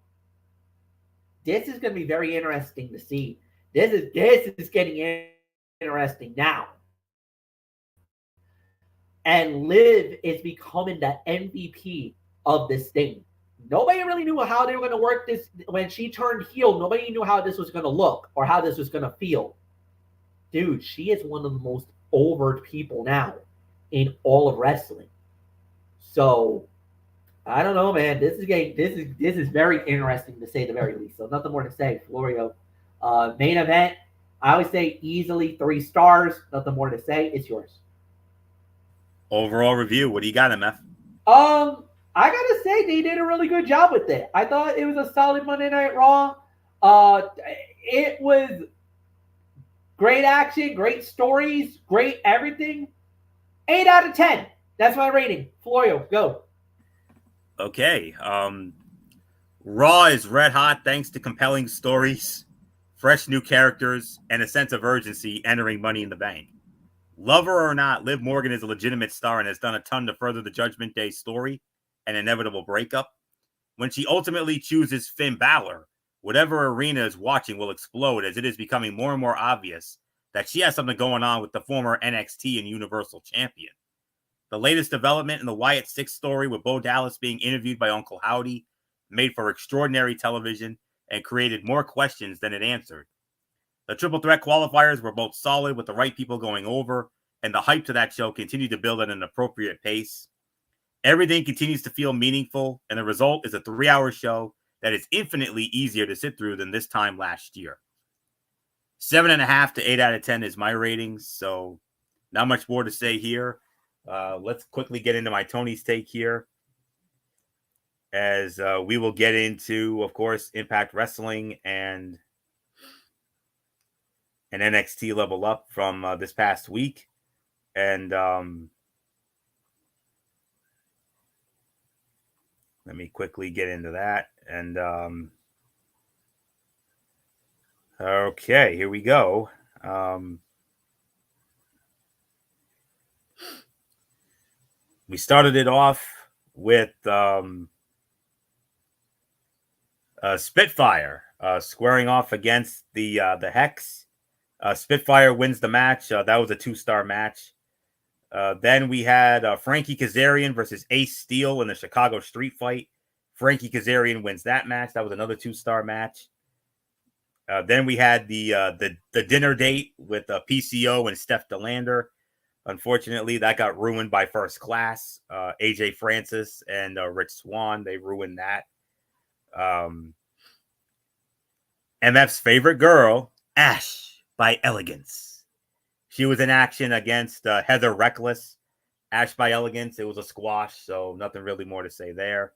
this is going to be very interesting to see. This is getting interesting now. And Liv is becoming the MVP of this thing. Nobody really knew how they were going to work this. When she turned heel, nobody knew how this was going to look or how this was going to feel. Dude, she is one of the most over people now in all of wrestling. So I don't know, man. This is very interesting to say the very least. So nothing more to say, Florio. Main event, I would say easily 3 stars. Nothing more to say. It's yours. Overall review. What do you got, MF? I gotta say they did a really good job with it. I thought it was a solid Monday Night Raw. It was great action, great stories, great everything. 8 out of 10. That's my rating. Florio, go. Okay. Raw is red hot thanks to compelling stories, fresh new characters, and a sense of urgency entering Money in the Bank. Love her or not, Liv Morgan is a legitimate star and has done a ton to further the Judgment Day story and inevitable breakup. When she ultimately chooses Finn Balor, whatever arena is watching will explode, as it is becoming more and more obvious that she has something going on with the former NXT and Universal Champion. The latest development in the Wyatt Six story, with Bo Dallas being interviewed by Uncle Howdy, made for extraordinary television and created more questions than it answered. The Triple Threat qualifiers were both solid with the right people going over, and the hype to that show continued to build at an appropriate pace. Everything continues to feel meaningful, and the result is a 3-hour show that is infinitely easier to sit through than this time last year. 7.5 to 8 out of 10 is my rating, so not much more to say here. Let's quickly get into my Tony's take here, as we will get into, of course, Impact Wrestling and an NXT Level Up from this past week. And let me quickly get into that. And okay, here we go. We started it off with Spitfire squaring off against the Hex. Spitfire wins the match. That was a 2-star match. Then we had Frankie Kazarian versus Ace Steel in the Chicago Street Fight. Frankie Kazarian wins that match. That was another 2-star match. Then we had the dinner date with PCO and Steph DeLander. Unfortunately, that got ruined by First Class. AJ Francis and Rich Swann, they ruined that. MF's favorite girl, Ash by Elegance. She was in action against Heather Reckless. Ash by Elegance, it was a squash, so nothing really more to say there.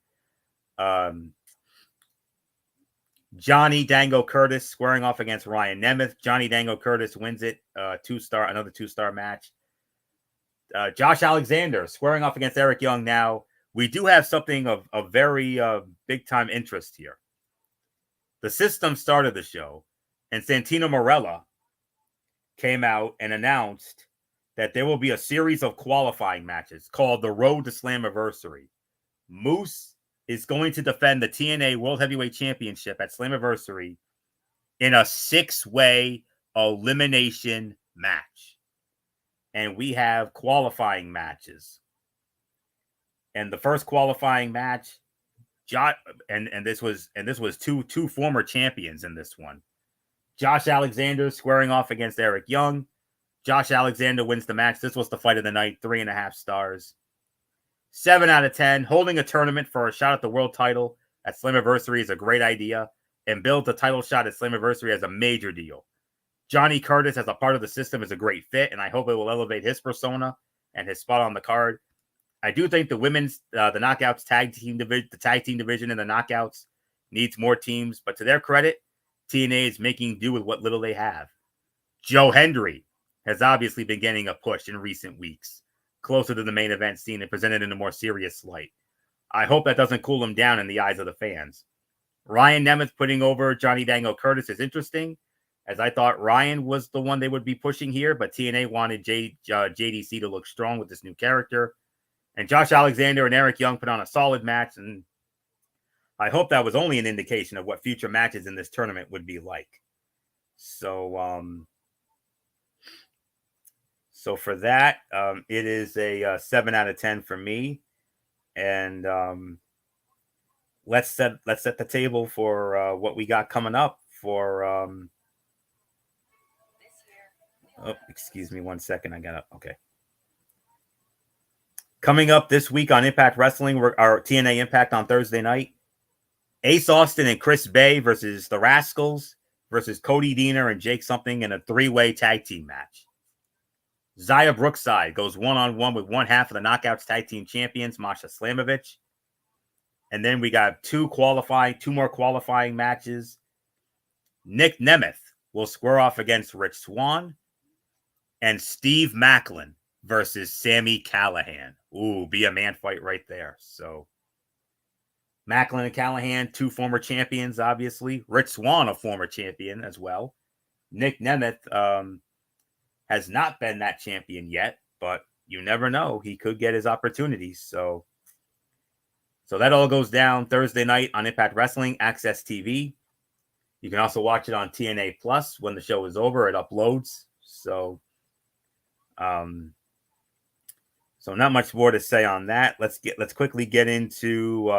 Johnny Dango Curtis squaring off against Ryan Nemeth. Johnny Dango Curtis wins it. Another 2-star match. Josh Alexander squaring off against Eric Young. Now, we do have something of very big-time interest here. The System started the show, and Santino Marella came out and announced that there will be a series of qualifying matches called the Road to Slammiversary. Moose is going to defend the TNA World Heavyweight Championship at Slammiversary in a 6-way elimination match. And we have qualifying matches. And the first qualifying match, this was two former champions in this one. Josh Alexander squaring off against Eric Young. Josh Alexander wins the match. This was the fight of the night, 3.5 stars. 7 out of 10. Holding a tournament for a shot at the world title at Slammiversary is a great idea, and build the title shot at Slammiversary as a major deal. Johnny Curtis as a part of the System is a great fit, and I hope it will elevate his persona and his spot on the card. I do think the women's, the Knockouts tag team division, the tag team division in the Knockouts needs more teams, but to their credit, TNA is making do with what little they have. Joe Hendry has obviously been getting a push in recent weeks, closer to the main event scene and presented in a more serious light. I hope that doesn't cool him down in the eyes of the fans. Ryan Nemeth putting over Johnny Dango Curtis is interesting, as I thought Ryan was the one they would be pushing here, but TNA wanted JDC to look strong with this new character. And Josh Alexander and Eric Young put on a solid match, and I hope that was only an indication of what future matches in this tournament would be like. So for that, it is a 7 out of 10 for me. And let's set the table for what we got coming up for. Oh, excuse me, 1 second. I got up. Okay. Coming up this week on Impact Wrestling, our TNA Impact on Thursday night. Ace Austin and Chris Bay versus the Rascals versus Cody Deaner and Jake Something in a 3-way tag team match. Zaya Brookside goes one-on-one with one half of the Knockouts tag team champions, Masha Slamovich. And then we got two more qualifying matches. Nick Nemeth will square off against Rich Swann. And Steve Macklin versus Sami Callihan. Ooh, be a man fight right there. So Macklin and Callihan, two former champions, obviously. Rich Swann, a former champion as well. Nick Nemeth has not been that champion yet, but you never know. He could get his opportunities. So that all goes down Thursday night on Impact Wrestling, Access TV. You can also watch it on TNA Plus when the show is over. It uploads. So not much more to say on that. Let's quickly get into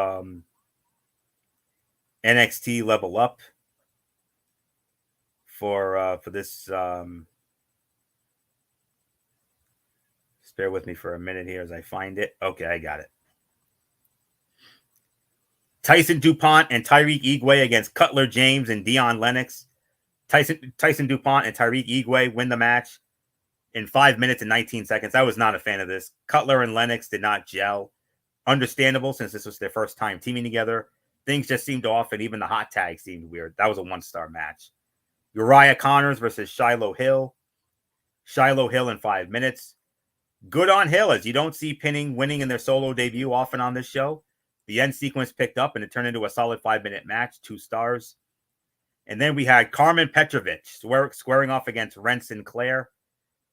NXT Level Up for this. Just bear with me for a minute here as I find it. Okay, I got it. Tyson DuPont and Tyreek Igwe against Cutler James and Dion Lennox. Tyson DuPont and Tyreek Igwe win the match in 5 minutes and 19 seconds. I was not a fan of this. Cutler and Lennox did not gel. Understandable since this was their first time teaming together. Things just seemed off, and even the hot tag seemed weird. That was a 1-star match. Uriah Connors versus Shiloh Hill. Shiloh Hill in 5 minutes. Good on Hill, as you don't see pinning winning in their solo debut often on this show. The end sequence picked up, and it turned into a solid 5-minute match, 2 stars. And then we had Carmen Petrovic squaring off against Ren Sinclair.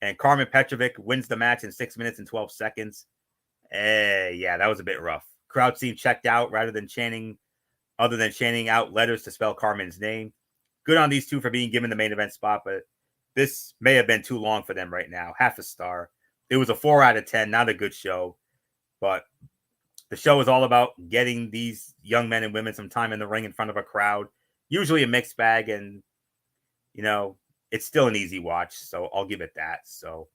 And Carmen Petrovic wins the match in 6 minutes and 12 seconds. Yeah, that was a bit rough. Crowd seemed checked out other than chanting out letters to spell Carmen's name. Good on these two for being given the main event spot, but this may have been too long for them right now. 0.5 star. It was a 4 out of 10, not a good show. But the show is all about getting these young men and women some time in the ring in front of a crowd. Usually a mixed bag, and, it's still an easy watch, so I'll give it that. So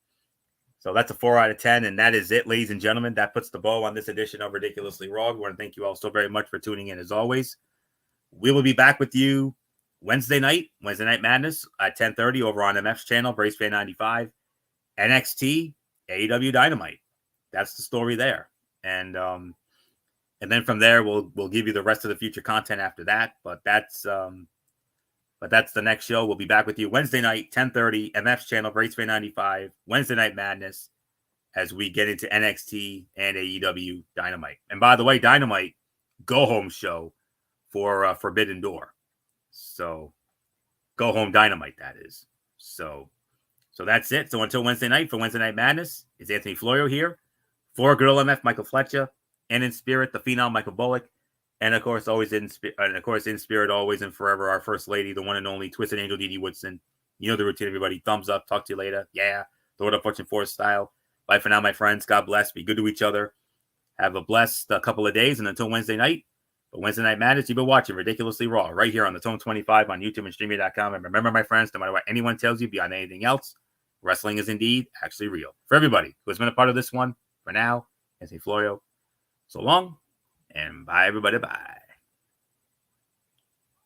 that's a 4 out of 10, and that is it, ladies and gentlemen. That puts the bow on this edition of Ridiculously Raw. We want to thank you all so very much for tuning in, as always. We will be back with you Wednesday Night Madness at 10:30 over on MF's channel, Brace Fan 95, NXT, AEW Dynamite. That's the story there. And then from there, we'll give you the rest of the future content after that. But that's the next show. We'll be back with you Wednesday night, 10:30, MF's channel, Brace Fan 95, Wednesday Night Madness, as we get into NXT and AEW Dynamite. And by the way, Dynamite, go home show for Forbidden Door. So go home Dynamite, that is. So that's it. So until Wednesday night for Wednesday Night Madness, it's Anthony Florio here. For Girl MF, Michael Fletcher. And in spirit, the Phenom, Michael Bullock. And of course, in spirit, always and forever, our First Lady, the one and only Twisted Angel Dee Dee Woodson. You know the routine, everybody. Thumbs up. Talk to you later. Yeah. Throw it up, Fortune Force style. Bye for now, my friends. God bless. Be good to each other. Have a blessed couple of days. And until Wednesday night, but Wednesday Night Madness, you've been watching Ridiculously Raw right here on the Tone 25 on YouTube and Streamy.com. And remember, my friends, no matter what anyone tells you beyond anything else, wrestling is indeed actually real. For everybody who has been a part of this one, for now, Anthony Florio, so long, and bye, everybody. Bye.